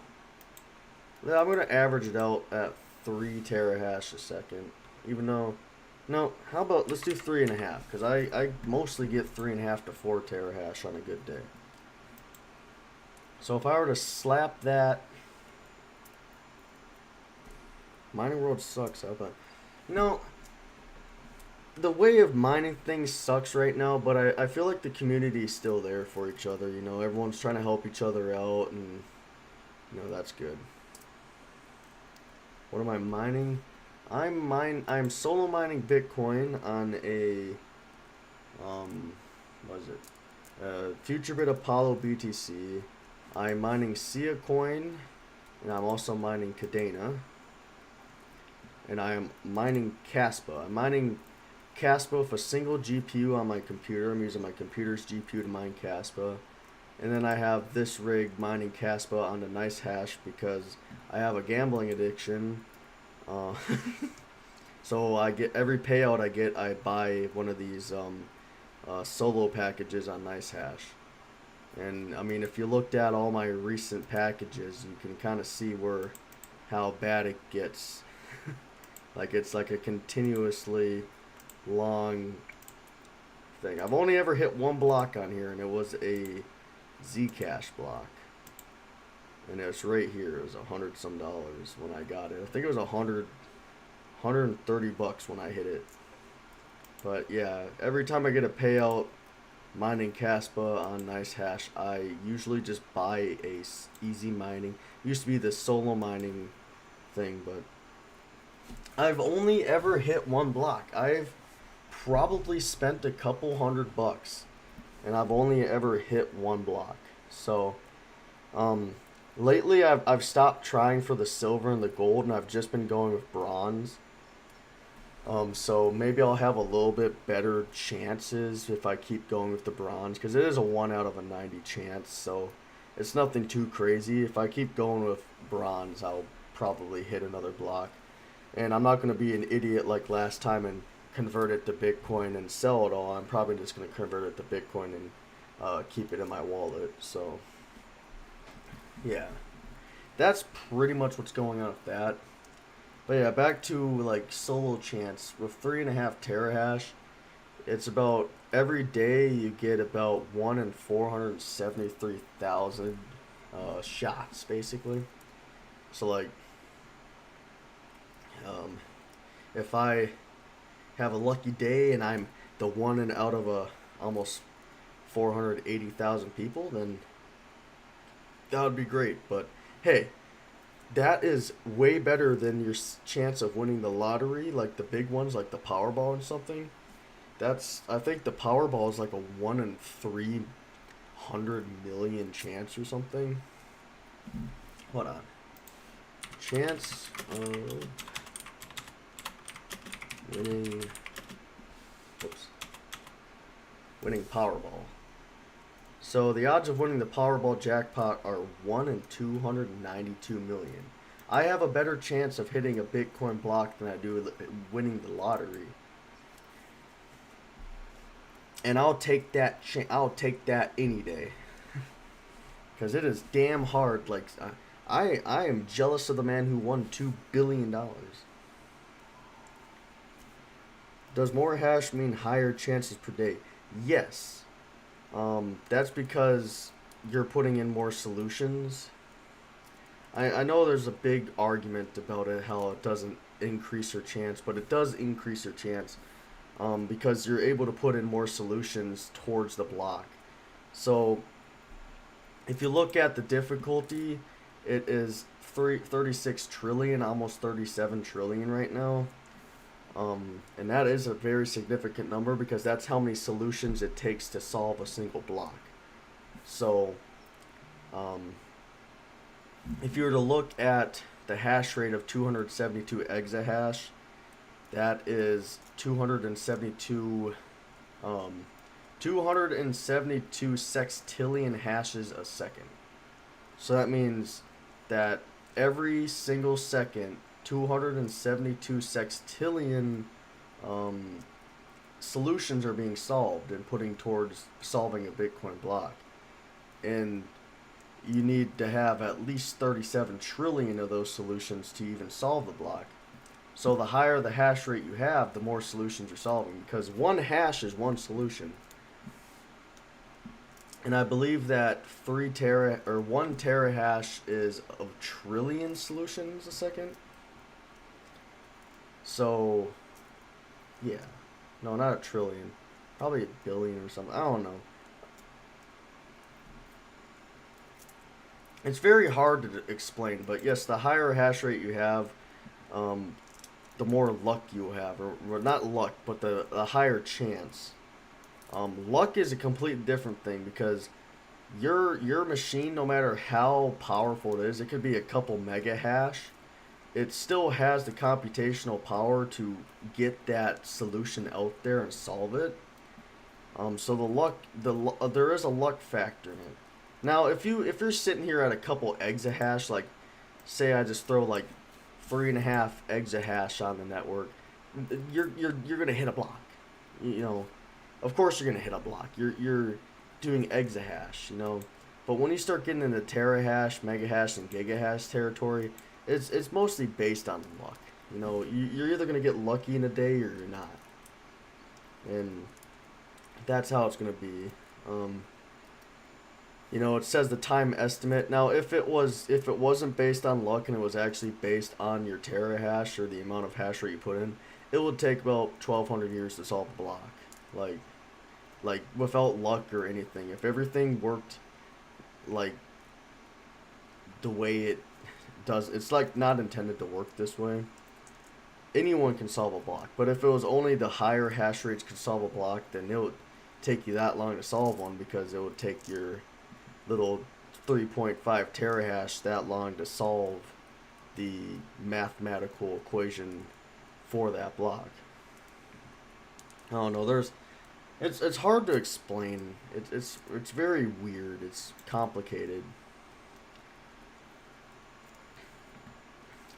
S1: I'm going to average it out at 3 terahash a second. Even though, no, how about, let's do 3.5. Because I mostly get 3.5 to 4 terahash on a good day. So if I were to slap that, mining world sucks. How about, the way of mining things sucks right now, but I feel like the community is still there for each other. Everyone's trying to help each other out, and that's good. What am I mining? I'm solo mining Bitcoin on a what is it? FutureBit Apollo BTC. I'm mining Sia coin, and I'm also mining Cadena. And I am mining Kaspa. I'm mining Kaspa with a single GPU on my computer. I'm using my computer's GPU to mine Kaspa. And then I have this rig mining Kaspa on the nice hash because I have a gambling addiction. So I get every payout I get, I buy one of these solo packages on nice hash. And I mean, if you looked at all my recent packages, you can kind of see how bad it gets. Like it's like a continuously long thing. I've only ever hit one block on here, and it was a Zcash block, and it's right here. It was $100 some when I got it. I think it was $130 when I hit it. But yeah, every time I get a payout mining Kaspa on nice hash, I usually just buy a easy mining. It used to be the solo mining thing, but I've only ever hit one block. I've probably spent a couple $100, and I've only ever hit one block. So, lately I've stopped trying for the silver and the gold, and I've just been going with bronze. So maybe I'll have a little bit better chances if I keep going with the bronze, because it is a 1 out of a 90 chance, so it's nothing too crazy. If I keep going with bronze, I'll probably hit another block. And I'm not going to be an idiot like last time and convert it to Bitcoin and sell it all. I'm probably just going to convert it to Bitcoin and keep it in my wallet. So Yeah, that's pretty much what's going on with that. But yeah, back to like solo chance with 3.5 terahash. It's about every day you get about 1 in 473,000 shots, basically. So like, um, if I have a lucky day and I'm the one in out of a almost 480,000 people, then that would be great. But hey, that is way better than your chance of winning the lottery, like the big ones, like the Powerball and something. That's I think the Powerball is like a 1 in 300 million chance or something. Hold on. Chance of winning. Oops. Winning Powerball. So the odds of winning the Powerball jackpot are 1 in 292 million. I have a better chance of hitting a Bitcoin block than I do winning the lottery. And I'll take that. I'll take that any day, because it is damn hard. Like I am jealous of the man who won $2 billion. Does more hash mean higher chances per day? Yes. That's because you're putting in more solutions. I know there's a big argument about it, how it doesn't increase your chance, but it does increase your chance, because you're able to put in more solutions towards the block. So if you look at the difficulty, it is 36 trillion, almost 37 trillion right now. And that is a very significant number because that's how many solutions it takes to solve a single block. So, if you were to look at the hash rate of 272 exahash, that is 272 sextillion hashes a second. So that means that every single second, 272 sextillion solutions are being solved and putting towards solving a Bitcoin block. And you need to have at least 37 trillion of those solutions to even solve the block. So the higher the hash rate you have, the more solutions you're solving, because one hash is one solution. And I believe that 1 terahash is a trillion solutions a second. So, yeah. No, not a trillion. Probably a billion or something. I don't know. It's very hard to explain, but yes, the higher hash rate you have, the more luck you have. Or not luck, but the higher chance. Luck is a completely different thing because your machine, no matter how powerful it is, it could be a couple mega hash, it still has the computational power to get that solution out there and solve it. So there is a luck factor in it. Now, if you're sitting here at a couple exahash, like say I just throw like 3.5 exahash on the network, you're gonna hit a block. You know, of course you're gonna hit a block. You're doing exahash, you know. But when you start getting into terahash, megahash, and gigahash territory, it's mostly based on luck. You know, you're either gonna get lucky in a day or you're not, and that's how it's gonna be. You know, it says the time estimate. Now, if it wasn't based on luck and it was actually based on your terahash or the amount of hash rate you put in, it would take about 1,200 years to solve a block. Like without luck or anything. If everything worked like the way it does, it's like not intended to work this way. Anyone can solve a block, but if it was only the higher hash rates could solve a block, then it would take you that long to solve one because it would take your little 3.5 terahash that long to solve the mathematical equation for that block. I don't know. It's hard to explain. It's very weird. It's complicated.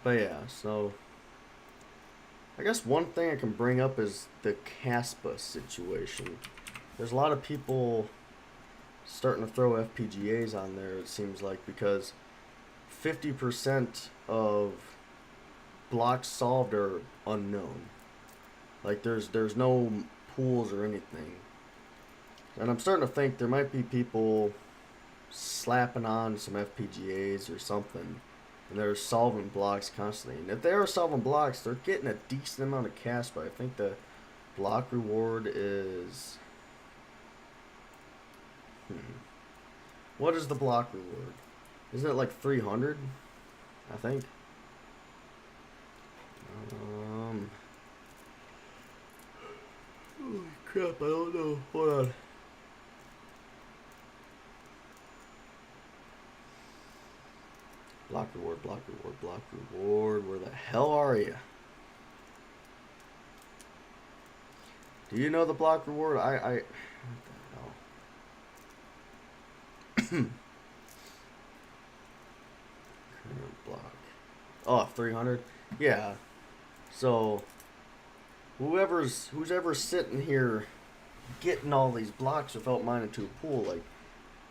S1: But yeah, so I guess one thing I can bring up is the Kaspa situation. There's a lot of people starting to throw FPGAs on there, it seems like, because 50% of blocks solved are unknown. Like there's no pools or anything. And I'm starting to think there might be people slapping on some FPGAs or something, and they're solving blocks constantly. And if they are solving blocks, they're getting a decent amount of Kaspa. I think the block reward is... What is the block reward? Isn't it like 300? I think. Holy crap, I don't know. Hold on. Block reward, block reward, block reward. Where the hell are you? Do you know the block reward? What the hell? Current block. Oh, 300? Yeah. So, who's ever sitting here getting all these blocks without mining to a pool, like,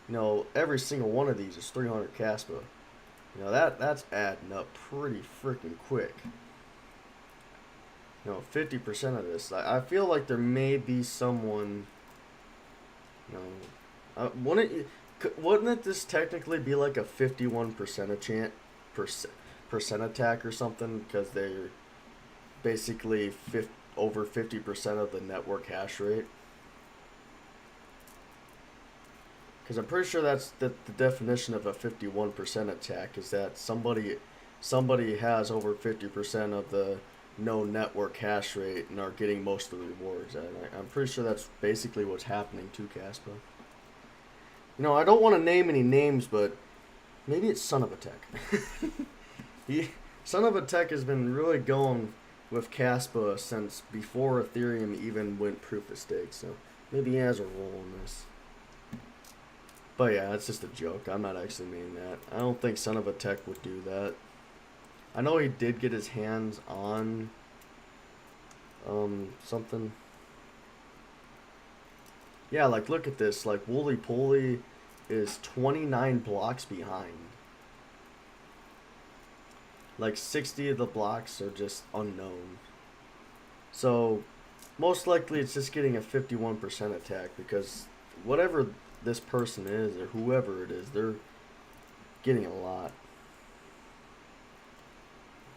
S1: you know, every single one of these is 300 Kaspa. You know, that's adding up pretty freaking quick. You know, 50% of this. I feel like there may be someone, you know, wouldn't this technically be like a 51% percent attack or something? Because they're basically over 50% of the network hash rate. Because I'm pretty sure that's the definition of a 51% attack is that somebody has over 50% of the no network hash rate and are getting most of the rewards. And I'm pretty sure that's basically what's happening to Kaspa. You know, I don't want to name any names, but maybe it's Son of a Tech. Son of a Tech has been really going with Kaspa since before Ethereum even went proof of stake. So maybe he has a role in this. But yeah, it's just a joke. I'm not actually meaning that. I don't think Son of a Tech would do that. I know he did get his hands on something. Yeah, like look at this. Like Wooly Poly is 29 blocks behind. Like 60 of the blocks are just unknown. So most likely it's just getting a 51% attack because whatever this person is or whoever it is, they're getting a lot.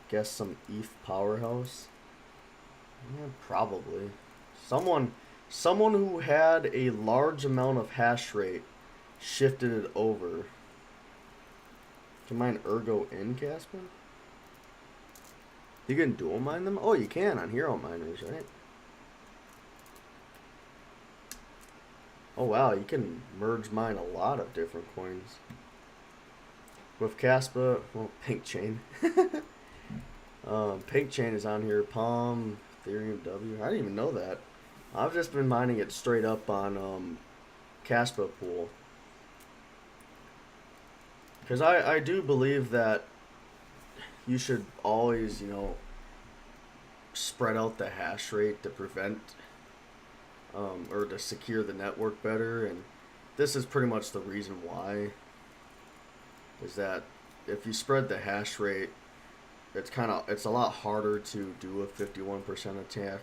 S1: Guess some ETH powerhouse? Yeah, probably. Someone who had a large amount of hash rate shifted it over. Can mine Ergo in Kaspa? You can dual mine them? Oh, you can on hero miners, right? Oh wow, you can merge mine a lot of different coins. With Kaspa, well, Pink Chain. Pink Chain is on here. Palm, Ethereum W. I didn't even know that. I've just been mining it straight up on Kaspa pool. Because I do believe that you should always, you know, spread out the hash rate to prevent or to secure the network better, and this is pretty much the reason why. Is that if you spread the hash rate, it's a lot harder to do a 51% attack.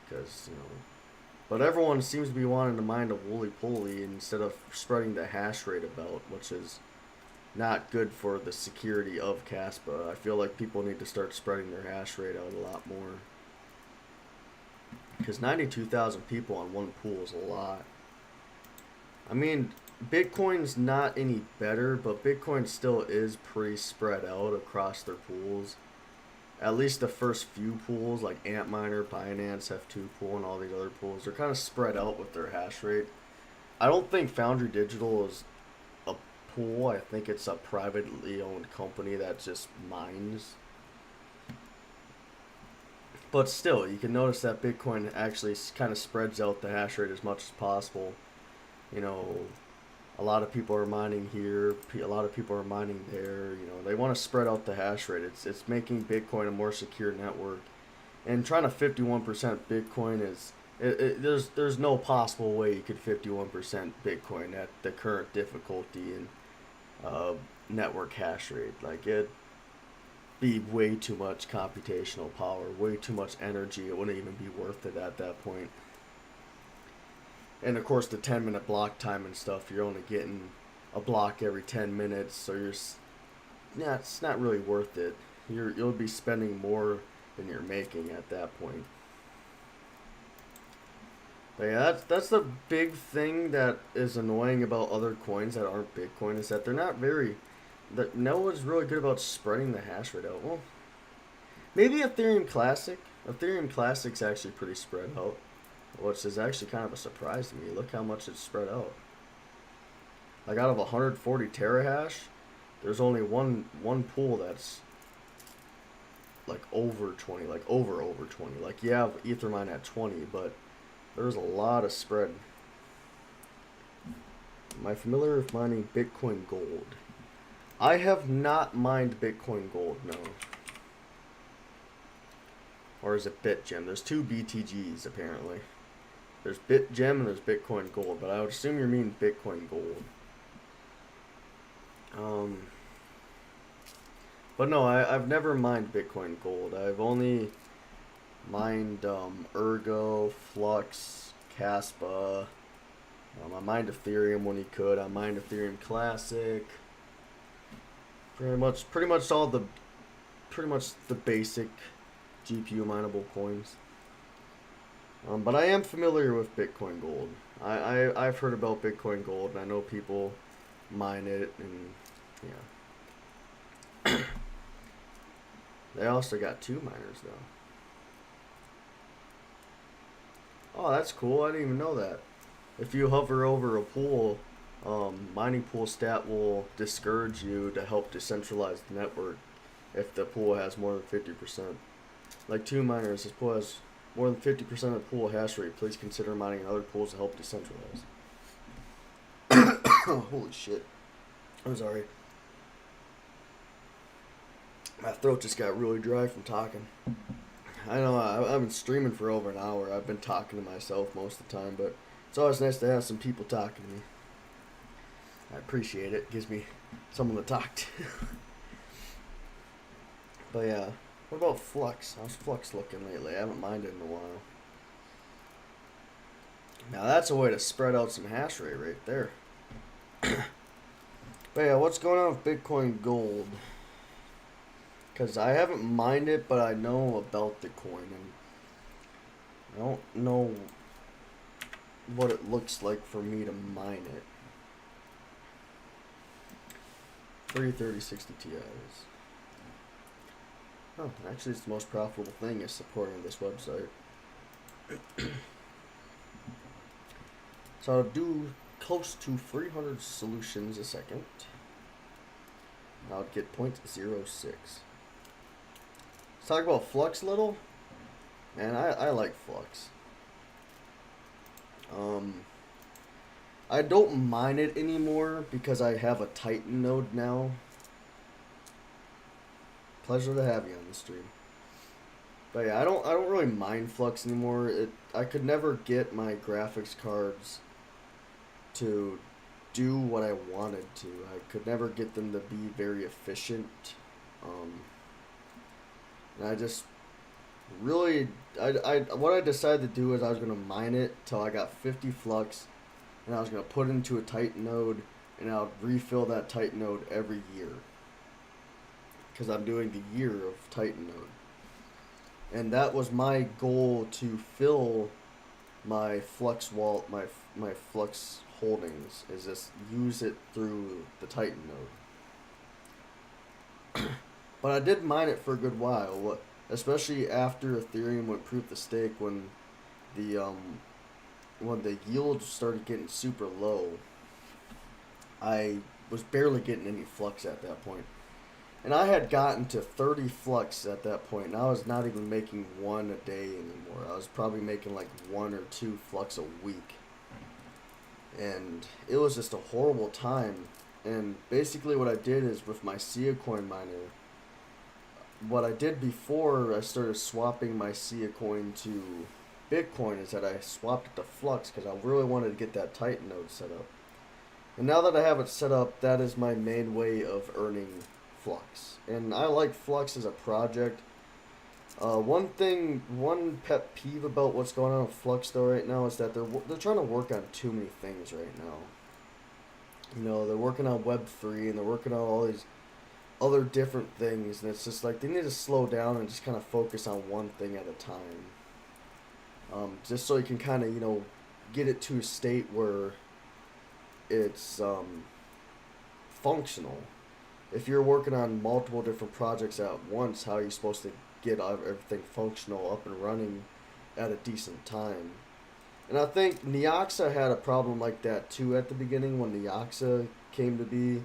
S1: Because, you know, but everyone seems to be wanting to mine a Wooly Poly instead of spreading the hash rate about, which is not good for the security of Kaspa. I feel like people need to start spreading their hash rate out a lot more. Because 92,000 people on one pool is a lot. I mean, Bitcoin's not any better, but Bitcoin still is pretty spread out across their pools. At least the first few pools, like Antminer, Binance, F2 pool, and all these other pools, they're kind of spread out with their hash rate. I don't think Foundry Digital is a pool. I think it's a privately owned company that just mines. But still, you can notice that Bitcoin actually kind of spreads out the hash rate as much as possible. You know, a lot of people are mining here, a lot of people are mining there. You know, they want to spread out the hash rate. It's making Bitcoin a more secure network. And trying to 51% Bitcoin is there's no possible way you could 51% Bitcoin at the current difficulty and network hash rate. Like, it'd be way too much computational power, way too much energy. It wouldn't even be worth it at that point. And of course, the 10-minute block time and stuff, you're only getting a block every 10 minutes, so yeah, it's not really worth it. You'll be spending more than you're making at that point. But yeah, that's the big thing that is annoying about other coins that aren't Bitcoin, is that they're not very. No one's really good about spreading the hash rate out. Well, maybe Ethereum Classic. Ethereum Classic's actually pretty spread out, which is actually kind of a surprise to me. Look how much it's spread out. Like, out of 140 terahash, there's only one pool that's like over 20, like over 20. Like, you have Ethermine at 20, but there's a lot of spread. Am I familiar with mining Bitcoin Gold? I have not mined Bitcoin Gold, no. Or is it BitGem? There's two BTGs, apparently. There's BitGem and there's Bitcoin Gold, but I would assume you mean Bitcoin Gold. But no, I've never mined Bitcoin Gold. I've only mined Ergo, Flux, Kaspa. I mined Ethereum when he could. I mined Ethereum Classic. Pretty much the basic GPU mineable coins. But I am familiar with Bitcoin Gold. I've heard about Bitcoin Gold, and I know people mine it, and yeah. They also got two miners though. Oh, that's cool. I didn't even know that. If you hover over a pool, mining pool stat will discourage you to help decentralize the network if the pool has more than 50%. Like two miners, this pool has more than 50% of the pool hash rate. Please consider mining in other pools to help decentralize. Oh, holy shit. I'm sorry. My throat just got really dry from talking. I know, I've been streaming for over an hour. I've been talking to myself most of the time, but it's always nice to have some people talking to me. I appreciate it. It gives me someone to talk to. But yeah, what about Flux? How's Flux looking lately? I haven't mined it in a while. Now that's a way to spread out some hash rate right there. But yeah, what's going on with Bitcoin Gold? Because I haven't mined it, but I know about the coin, and I don't know what it looks like for me to mine it. 3060 Ti's. Oh, actually it's the most profitable thing is supporting this website. So I'll do close to 300 solutions a second. I'll get 0.06. Let's talk about Flux a little. Man, I like Flux. I don't mine it anymore because I have a Titan node now. Pleasure to have you on the stream. But yeah, I don't really mine Flux anymore. I could never get my graphics cards to do what I wanted to. I could never get them to be very efficient. And I just really, what I decided to do is I was going to mine it till I got 50 Flux, and I was going to put it into a Titan node, and I'll refill that Titan node every year. Because I'm doing the year of Titan node. And that was my goal, to fill my Flux wallet, my Flux holdings, is just use it through the Titan node. But I did mine it for a good while, especially after Ethereum went proof of stake, when the yield started getting super low. I was barely getting any Flux at that point. And I had gotten to 30 Flux at that point, and I was not even making one a day anymore. I was probably making like 1 or 2 Flux a week. And it was just a horrible time. And basically what I did is, with my Sia coin miner, what I did before I started swapping my Sia coin to Bitcoin is that I swapped it to Flux because I really wanted to get that Titan node set up. And now that I have it set up, that is my main way of earning Flux. And I like Flux as a project. One pet peeve about what's going on with Flux though right now is that they're trying to work on too many things right now. You know, they're working on Web3 and they're working on all these other different things, and it's just like they need to slow down and just kind of focus on one thing at a time. Just so you can kind of, you know, get it to a state where it's functional. If you're working on multiple different projects at once, how are you supposed to get everything functional up and running at a decent time? And I think Neoxa had a problem like that too at the beginning when Neoxa came to be,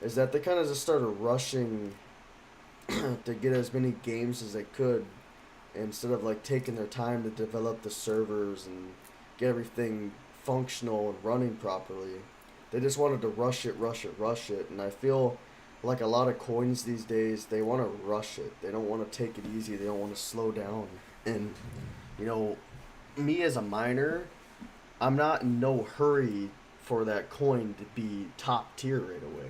S1: is that they kind of just started rushing to get as many games as they could instead of like taking their time to develop the servers and get everything functional and running properly. They just wanted to rush it, and I feel like a lot of coins these days, they want to rush it. They don't want to take it easy. They don't want to slow down. And, you know, me as a miner, I'm not in no hurry for that coin to be top tier right away.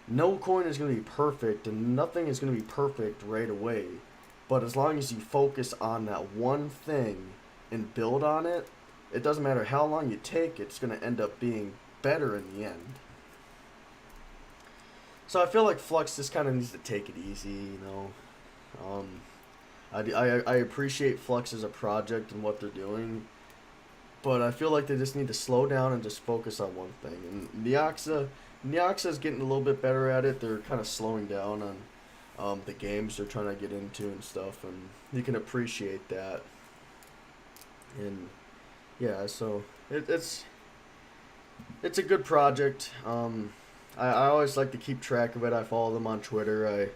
S1: No coin is going to be perfect, and nothing is going to be perfect right away. But as long as you focus on that one thing and build on it, it doesn't matter how long you take, it's going to end up being better in the end. So I feel like Flux just kind of needs to take it easy, you know. I appreciate Flux as a project and what they're doing, but I feel like they just need to slow down and just focus on one thing. And Neoxa is getting a little bit better at it. They're kind of slowing down on the games they're trying to get into and stuff, and you can appreciate that. And yeah, so it's a good project. I always like to keep track of it. I follow them on Twitter. I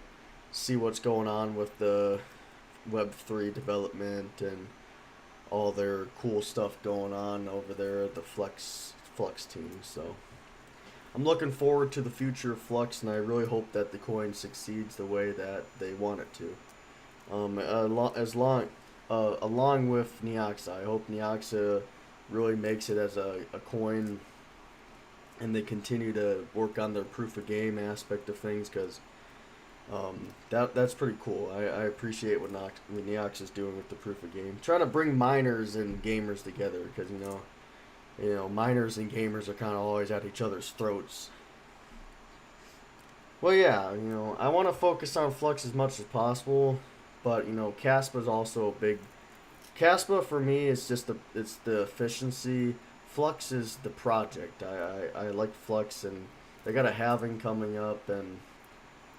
S1: see what's going on with the Web3 development and all their cool stuff going on over there at the Flux team. So I'm looking forward to the future of Flux, and I really hope that the coin succeeds the way that they want it to. Along with Neoxa, I hope Neoxa really makes it as a coin, and they continue to work on their proof of game aspect of things, because that's pretty cool. I appreciate what Neox is doing with the proof of game, trying to bring miners and gamers together, because you know miners and gamers are kind of always at each other's throats. Well, yeah, you know, I want to focus on Flux as much as possible, but you know, Kaspa is also a big. Kaspa for me is just it's the efficiency. Flux is the project. I like Flux, and they got a halving coming up, and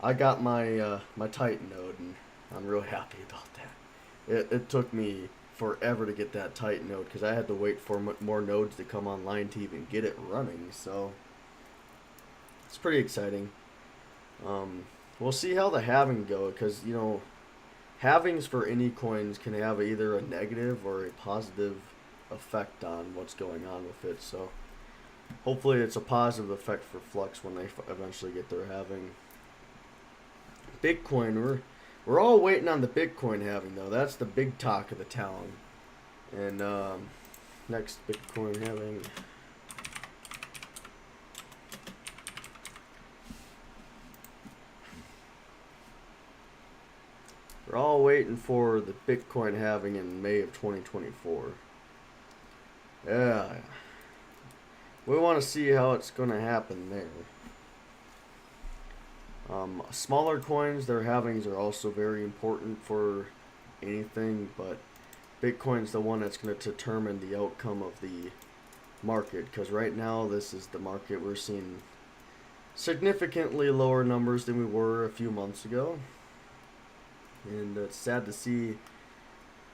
S1: I got my my Titan node, and I'm real happy about that. It took me forever to get that Titan node because I had to wait for more nodes to come online to even get it running. So it's pretty exciting. We'll see how the halving go, because you know, halvings for any coins can have either a negative or a positive effect on what's going on with it. So hopefully it's a positive effect for Flux when they eventually get their halving. Bitcoin, we're all waiting on the Bitcoin halving though. That's the big talk of the town. And next Bitcoin halving. We're all waiting for the Bitcoin halving in May of 2024. Yeah. We want to see how it's going to happen there. Smaller coins, their halvings are also very important for anything, but Bitcoin's the one that's going to determine the outcome of the market, because right now this is the market we're seeing significantly lower numbers than we were a few months ago. And it's sad to see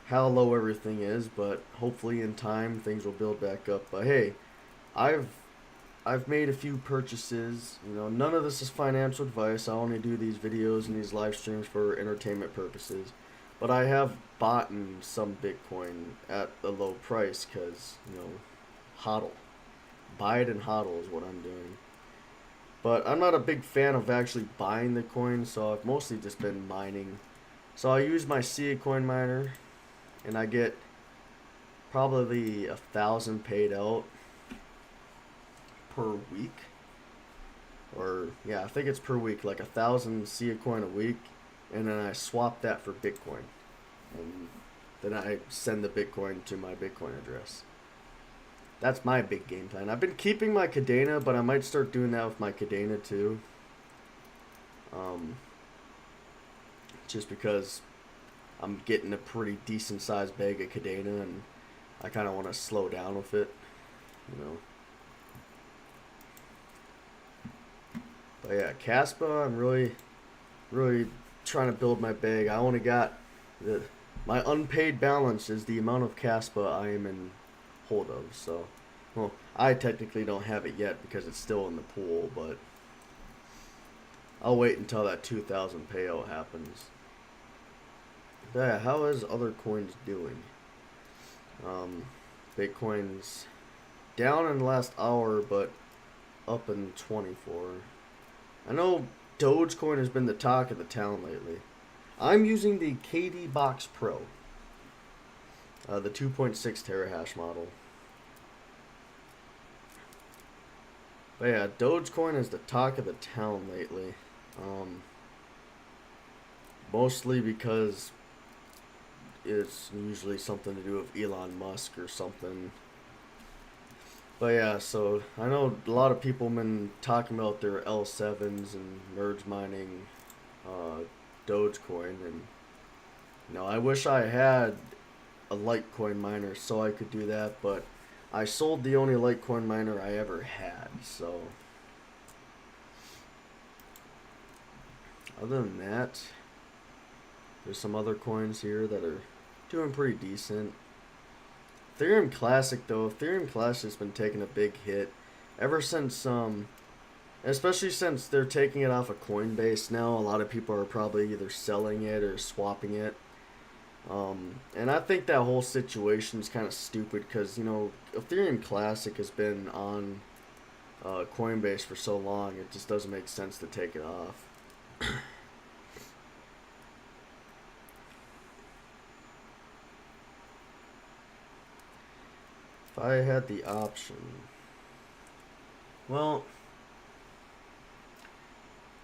S1: how low everything is, but hopefully in time things will build back up. But hey, I've made a few purchases. You know, none of this is financial advice. I only do these videos and these live streams for entertainment purposes. But I have bought some Bitcoin at a low price because, you know, hodl. Buy it and hodl is what I'm doing. But I'm not a big fan of actually buying the coin, so I've mostly just been mining. So I use my SIA coin miner, and I get probably 1,000 paid out per week. Or, yeah, I think it's per week, like 1,000 SIA coin a week. And then I swap that for Bitcoin. And then I send the Bitcoin to my Bitcoin address. That's my big game plan. I've been keeping my Cadena, but I might start doing that with my Cadena too. Just because I'm getting a pretty decent sized bag of Cadena and I kind of want to slow down with it, you know. But yeah, Kaspa, I'm really trying to build my bag. I only got my unpaid balance is the amount of Kaspa I am in hold of. So, well, I technically don't have it yet because it's still in the pool, but I'll wait until that 2,000 payout happens. Yeah, how is other coins doing? Bitcoin's down in the last hour, but up in 24. I know Dogecoin has been the talk of the town lately. I'm using the KD Box Pro, the 2.6 terahash model. But yeah, Dogecoin is the talk of the town lately. Mostly because it's usually something to do with Elon Musk or something. But yeah, so I know a lot of people have been talking about their L7s and merge mining Dogecoin, and you know, I wish I had a Litecoin miner so I could do that, but I sold the only Litecoin miner I ever had, so other than that, there's some other coins here that are doing pretty decent. Ethereum Classic though, Ethereum Classic has been taking a big hit ever since, especially since they're taking it off of Coinbase now. A lot of people are probably either selling it or swapping it. And I think that whole situation is kind of stupid because, you know, Ethereum Classic has been on Coinbase for so long, it just doesn't make sense to take it off. If I had the option, well,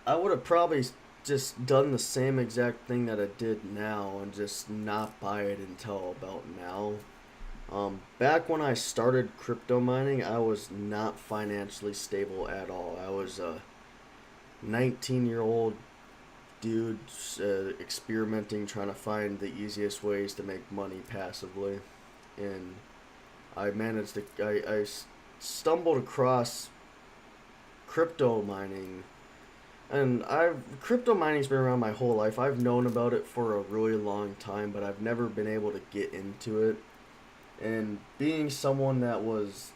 S1: I would have probably just done the same exact thing that I did now and just not buy it until about now. Back when I started crypto mining, I was not financially stable at all. I was a 19-year-old dude experimenting, trying to find the easiest ways to make money passively. And I managed to, I stumbled across crypto mining. And crypto mining's been around my whole life. I've known about it for a really long time, but I've never been able to get into it. And being someone that was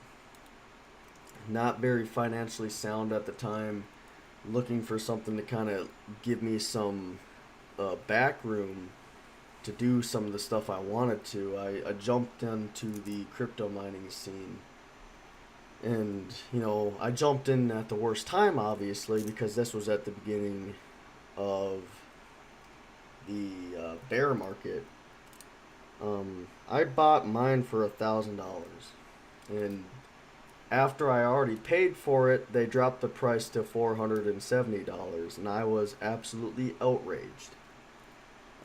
S1: not very financially sound at the time, looking for something to kind of give me some back room to do some of the stuff I wanted to, I jumped into the crypto mining scene. And, you know, I jumped in at the worst time, obviously, because this was at the beginning of the bear market. I bought mine for $1,000. And after I already paid for it, they dropped the price to $470. And I was absolutely outraged.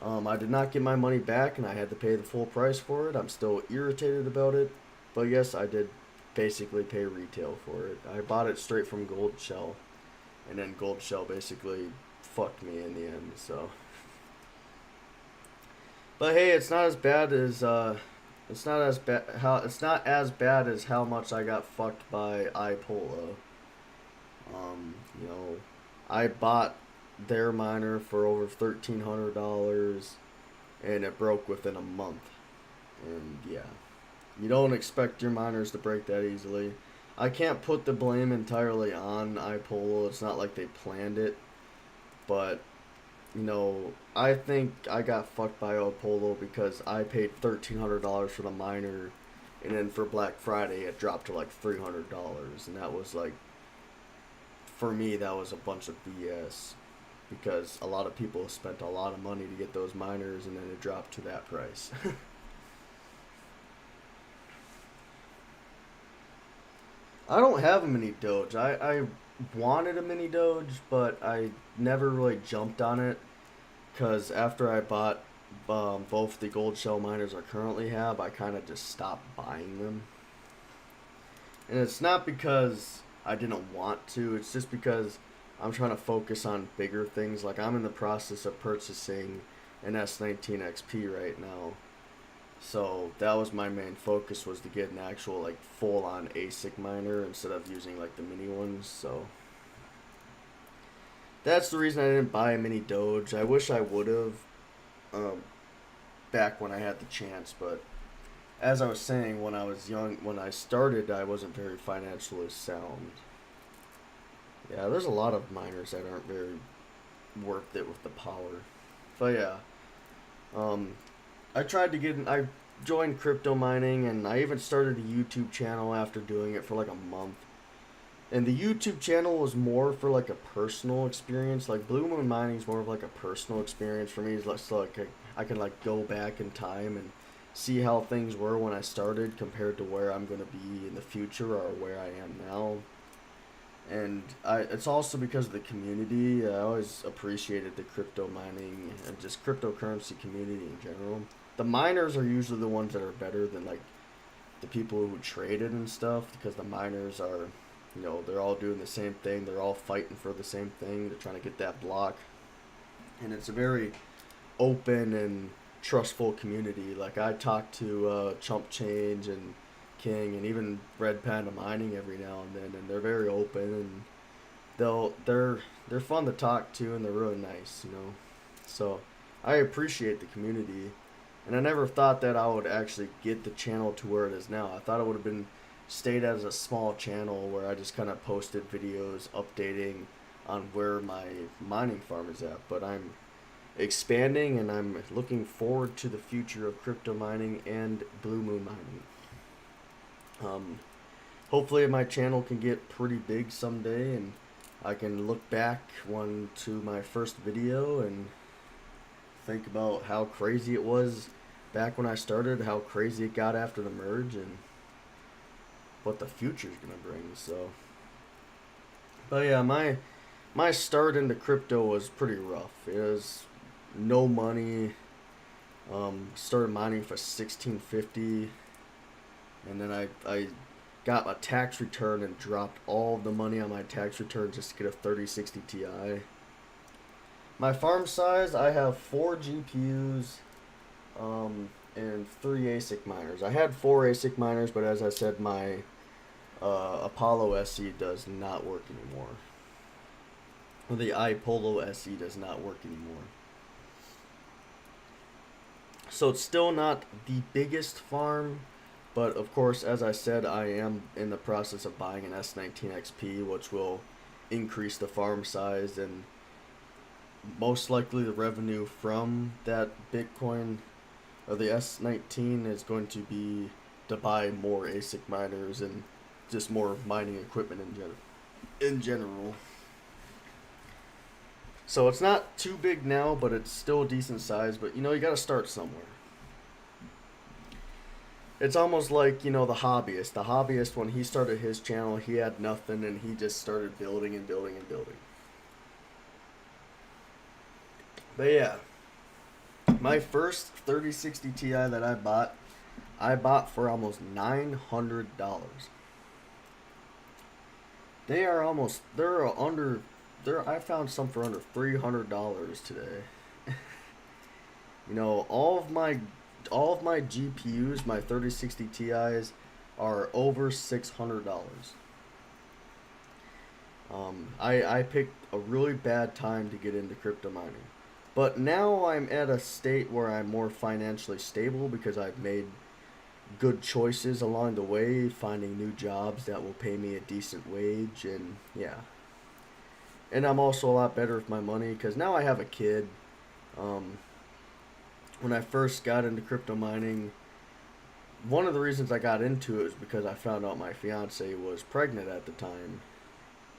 S1: I did not get my money back, and I had to pay the full price for it. I'm still irritated about it. But yes, I did basically pay retail for it. I bought it straight from Gold Shell, and then Gold Shell basically fucked me in the end. So, but hey, it's not as bad as it's not as bad as how much I got fucked by iPolo. You know, I bought their miner for over $1,300, and it broke within a month. And yeah. You don't expect your miners to break that easily. I can't put the blame entirely on iPolo. It's not like they planned it. But, you know, I think I got fucked by iPolo because I paid $1,300 for the miner. And then for Black Friday, it dropped to like $300. And that was like, for me, that was a bunch of BS. Because a lot of people spent a lot of money to get those miners, and then it dropped to that price. I don't have a mini Doge. I wanted a mini Doge, but I never really jumped on it because after I bought both the gold shell miners I currently have, I kind of just stopped buying them. And it's not because I didn't want to, it's just because I'm trying to focus on bigger things. Like I'm in the process of purchasing an S19 XP right now. So that was my main focus, was to get an actual like full on ASIC miner instead of using like the mini ones. So that's the reason I didn't buy a mini Doge. I wish I would have back when I had the chance, but as I was saying, when I was young, when I started, I wasn't very financially sound. Yeah, there's a lot of miners that aren't very worth it with the power. But yeah, I tried to get I joined crypto mining, and I even started a YouTube channel after doing it for like a month. And the YouTube channel was more for like a personal experience. Like Blue Moon Mining is more of like a personal experience for me. It's like, so like I can like go back in time and see how things were when I started compared to where I'm gonna be in the future or where I am now. And it's also because of the community. I always appreciated the crypto mining and just cryptocurrency community in general. The miners are usually the ones that are better than like the people who trade it and stuff, because the miners are, you know, they're all doing the same thing. They're all fighting for the same thing. They're trying to get that block. And it's a very open and trustful community. Like I talk to Chump Change and King and even Red Panda Mining every now and then, and they're very open, and they're fun to talk to, and they're really nice, you know. So I appreciate the community, and I never thought that I would actually get the channel to where it is now. I thought it would have been stayed as a small channel where I just kind of posted videos updating on where my mining farm is at, but I'm expanding, and I'm looking forward to the future of crypto mining and Blue Moon mining. Hopefully my channel can get pretty big someday, and I can look back to my first video and think about how crazy it was back when I started, how crazy it got after the merge, and what the future's gonna bring. So, but yeah, my start into crypto was pretty rough. It was no money. Started mining for 1650, and then I got a tax return and dropped all of the money on my tax return just to get a 3060 Ti. My farm size, I have 4 GPUs and 3 ASIC miners. I had 4 ASIC miners, but as I said, my Apollo SE does not work anymore. The iPolo SE does not work anymore. So it's still not the biggest farm, but of course, as I said, I am in the process of buying an S19 XP, which will increase the farm size, and most likely the revenue from that Bitcoin or the S19 is going to be to buy more ASIC miners and just more mining equipment in general. So it's not too big now, but it's still a decent size. But you know, you got to start somewhere. It's almost like, you know, the hobbyist. The hobbyist, when he started his channel, he had nothing, and he just started building and building and building. But yeah, my first 3060 Ti that I bought for almost $900. I found some for under $300 today. You know, all of my GPUs, my 3060 Ti's, are over $600. I picked a really bad time to get into crypto mining. But now I'm at a state where I'm more financially stable because I've made good choices along the way, finding new jobs that will pay me a decent wage, and yeah. And I'm also a lot better with my money because now I have a kid. When I first got into crypto mining, one of the reasons I got into it was because I found out my fiance was pregnant at the time,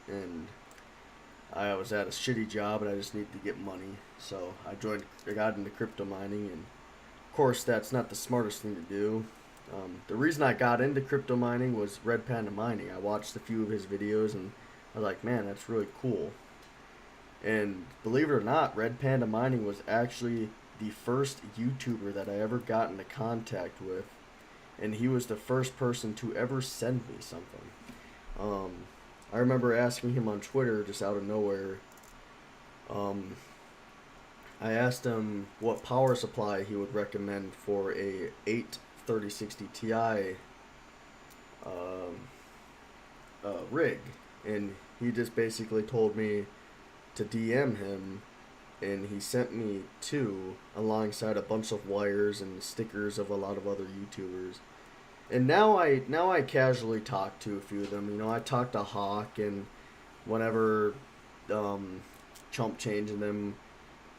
S1: and I was at a shitty job and I just needed to get money, so I got into crypto mining, and of course that's not the smartest thing to do. The reason I got into crypto mining was Red Panda Mining. I watched a few of his videos and I was like, man, that's really cool. And believe it or not, Red Panda Mining was actually the first YouTuber that I ever got into contact with, and he was the first person to ever send me something. Um, I remember asking him on Twitter just out of nowhere. Um, I asked him what power supply he would recommend for a 83060 Ti rig, and he just basically told me to DM him, and he sent me two alongside a bunch of wires and stickers of a lot of other YouTubers. And now I casually talk to a few of them. You know, I talk to Hawk, and whenever Chump Change and them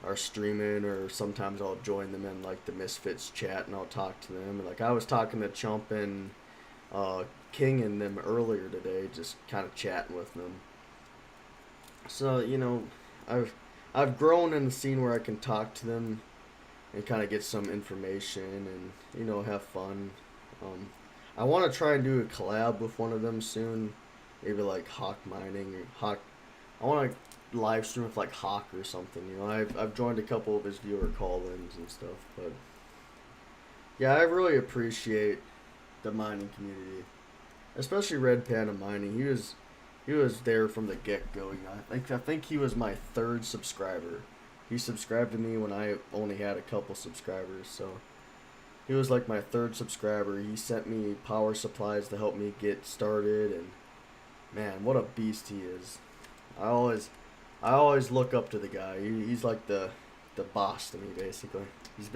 S1: are streaming, or sometimes I'll join them in like the Misfits chat and I'll talk to them. Like I was talking to Chump and King and them earlier today, just kind of chatting with them. So you know, I've grown in the scene where I can talk to them and kind of get some information and you know have fun. Um, I want to try and do a collab with one of them soon, maybe like Hawk Mining or Hawk. I want to live stream with like Hawk or something. You know, I've joined a couple of his viewer call-ins and stuff, but yeah, I really appreciate the mining community, especially Red Panda Mining. He was there from the get-go. You know, I think he was my third subscriber. He subscribed to me when I only had a couple subscribers, so he was like my third subscriber. He sent me power supplies to help me get started, and man, what a beast he is. I always look up to the guy. He's like the boss to me, basically. He's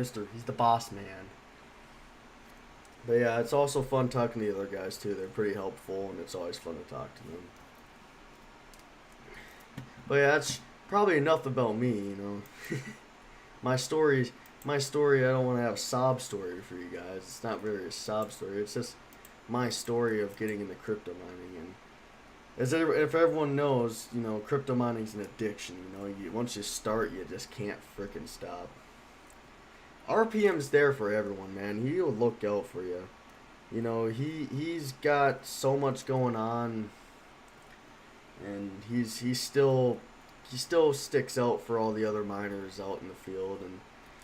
S1: the boss man. But yeah, it's also fun talking to the other guys too. They're pretty helpful, and it's always fun to talk to them. But yeah, that's probably enough about me. You know, my stories. My story. I don't want to have a sob story for you guys. It's not really a sob story. It's just my story of getting into crypto mining. And if everyone knows, you know, crypto mining's an addiction. You know, once you start, you just can't frickin' stop. RPM's there for everyone, man. He'll look out for you. You know, he's got so much going on, and he still sticks out for all the other miners out in the field, and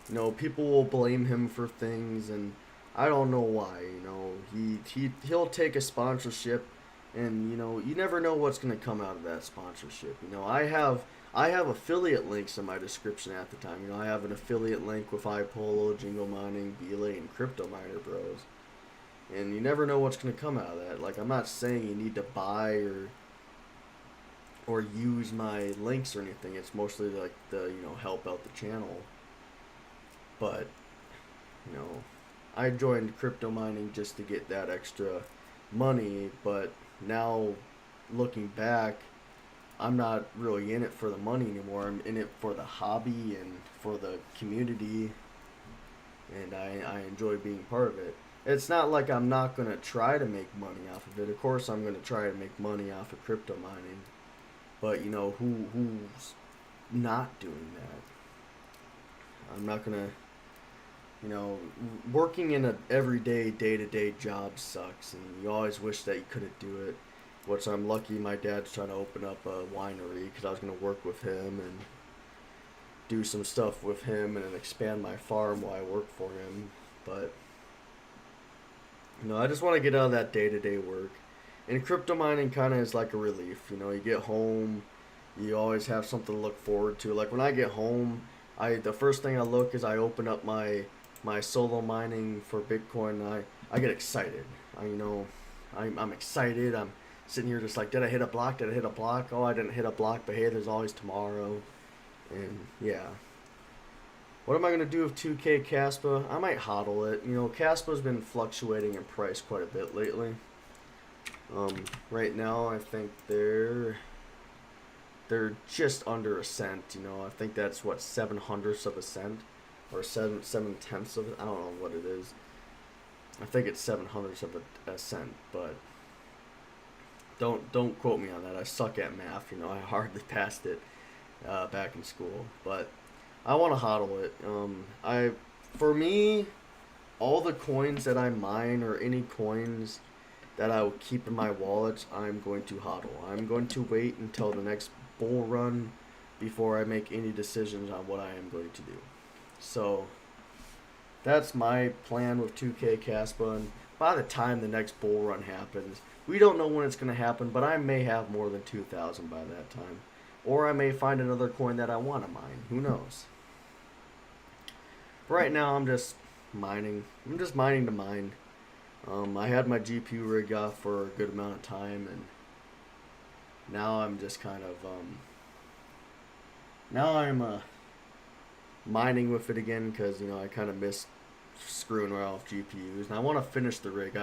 S1: you know, people will blame him for things, and I don't know why. You know, he'll take a sponsorship, and you know, you never know what's gonna come out of that sponsorship. You know, I have affiliate links in my description at the time. You know, I have an affiliate link with iPolo, Jingle Mining, Belay, and Crypto Miner Bros. And you never know what's gonna come out of that. Like, I'm not saying you need to buy or use my links or anything. It's mostly like the, you know, help out the channel. But you know, I joined crypto mining just to get that extra money, but now looking back, I'm not really in it for the money anymore. I'm in it for the hobby and for the community, and I enjoy being part of it. It's not like I'm not going to try to make money off of it. Of course I'm going to try to make money off of crypto mining, but you know, who's not doing that? I'm not going to, you know, working in a everyday, day-to-day job sucks, and you always wish that you couldn't do it. Which I'm lucky my dad's trying to open up a winery, because I was going to work with him and do some stuff with him and then expand my farm while I work for him. But, you know, I just want to get out of that day-to-day work. And crypto mining kind of is like a relief. You know, you get home, you always have something to look forward to. Like when I get home, the first thing I look is I open up my solo mining for Bitcoin. And I get excited. I'm excited. I'm sitting here just like, did I hit a block? Did I hit a block? Oh, I didn't hit a block, but hey, there's always tomorrow. And yeah. What am I going to do with 2K Kaspa? I might hodl it. You know, Kaspa's been fluctuating in price quite a bit lately. Right now, I think they're just under a cent. You know, I think that's what, 7/100ths of a cent, or 7/10ths of it. I don't know what it is. I think it's 7/100ths of a cent, but don't quote me on that. I suck at math. You know, I hardly passed it back in school, but I want to hodl it. For me, all the coins that I mine or any coins that I will keep in my wallet, I'm going to hodl. I'm going to wait until the next bull run before I make any decisions on what I am going to do. So that's my plan with 2K Kaspa, and by the time the next bull run happens, we don't know when it's going to happen, but I may have more than 2,000 by that time. Or I may find another coin that I want to mine. Who knows? Right now, I'm just mining. I'm just mining to mine. I had my GPU rig off for a good amount of time, and now I'm just kind of now I'm mining with it again because I kind of miss screwing around with GPUs, and I want to finish the rig.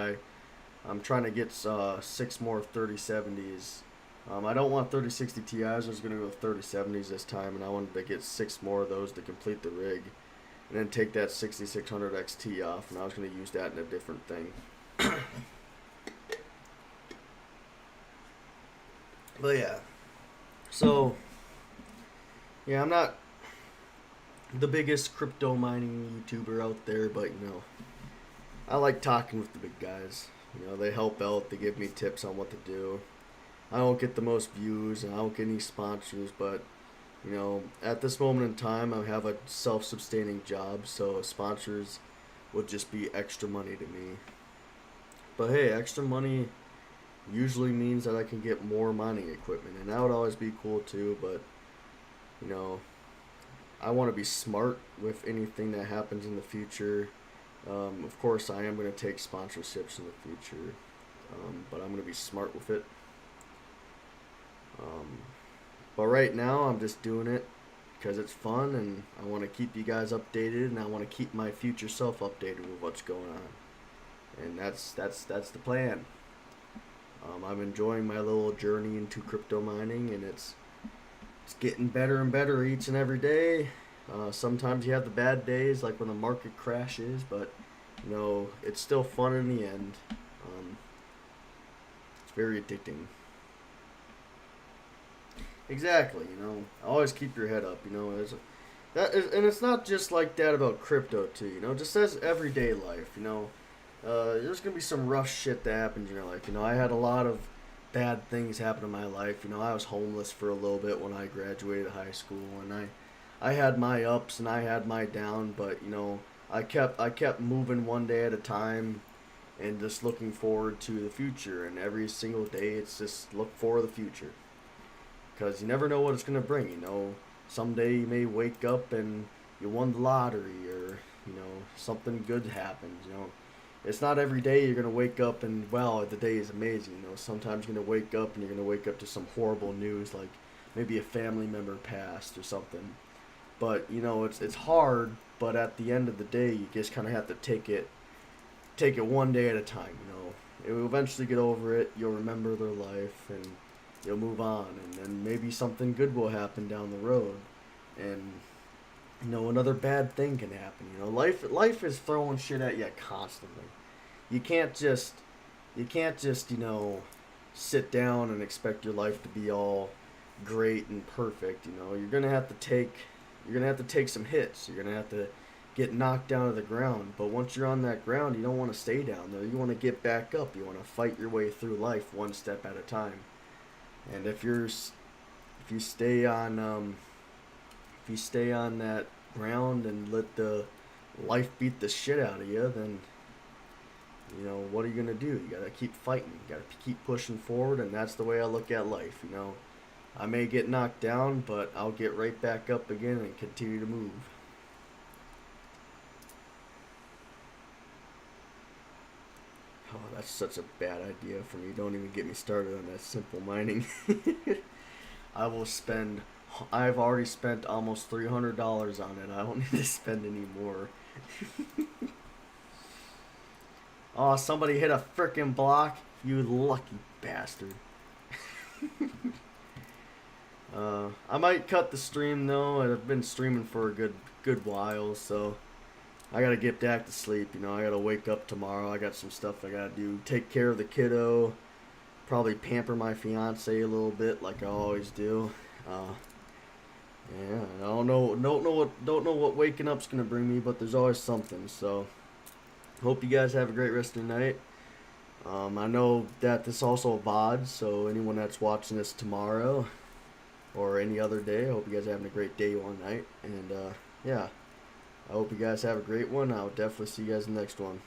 S1: I'm trying to get 6 more 3070s. I don't want 3060 Ti's. I was going to go with 3070s this time, and I wanted to get 6 more of those to complete the rig, and then take that 6600 XT off, and I was going to use that in a different thing. But yeah, so yeah, I'm not the biggest crypto mining YouTuber out there, but I like talking with the big guys. They help out, they give me tips on what to do. I don't get the most views and I don't get any sponsors, but at this moment in time, I have a self-sustaining job, so sponsors would just be extra money to me. But hey, extra money usually means that I can get more mining equipment, and that would always be cool too, but I want to be smart with anything that happens in the future. Of course, I am going to take sponsorships in the future, but I'm going to be smart with it. But right now, I'm just doing it because it's fun, and I want to keep you guys updated, and I want to keep my future self updated with what's going on. And that's the plan. I'm enjoying my little journey into crypto mining, and it's getting better and better each and every day. Sometimes you have the bad days, like when the market crashes, but it's still fun in the end. It's very addicting. Exactly, always keep your head up. And it's not just like that about crypto too. Just as everyday life. There's gonna be some rough shit that happens in your life. I had a lot of bad things happen in my life. I was homeless for a little bit when I graduated high school, and I had my ups and I had my down, but I kept moving one day at a time, and just looking forward to the future. And every single day, it's just look for the future, because you never know what it's gonna bring. Someday you may wake up and you won the lottery, or something good happens. It's not every day you're going to wake up and, wow, the day is amazing. Sometimes you're going to wake up and you're going to wake up to some horrible news, like maybe a family member passed or something. But, it's hard, but at the end of the day, you just kind of have to take it one day at a time, It will eventually get over it, you'll remember their life, and you'll move on, and then maybe something good will happen down the road, and another bad thing can happen. Life is throwing shit at you constantly. You can't just sit down and expect your life to be all great and perfect. You're gonna have to take some hits. You're gonna have to get knocked down to the ground. But once you're on that ground, you don't want to stay down there. You want to get back up. You want to fight your way through life one step at a time. And if you stay on that ground and let the life beat the shit out of you, then what are you gonna do? You gotta keep fighting. You gotta keep pushing forward, and that's the way I look at life. I may get knocked down, but I'll get right back up again and continue to move. Oh, that's such a bad idea for me. Don't even get me started on that simple mining. I've already spent almost $300 on it. I don't need to spend any more. Oh, somebody hit a frickin' block. You lucky bastard. I might cut the stream though. I've been streaming for a good while, so I gotta get back to sleep. I gotta wake up tomorrow. I got some stuff I gotta do. Take care of the kiddo. Probably pamper my fiance a little bit, like I always do. Yeah, I don't know what waking up's gonna bring me, but there's always something. So hope you guys have a great rest of the night. I know that this is also a VOD, so anyone that's watching this tomorrow or any other day, I hope you guys are having a great day or night. And yeah, I hope you guys have a great one. I'll definitely see you guys in the next one.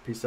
S1: Peace out.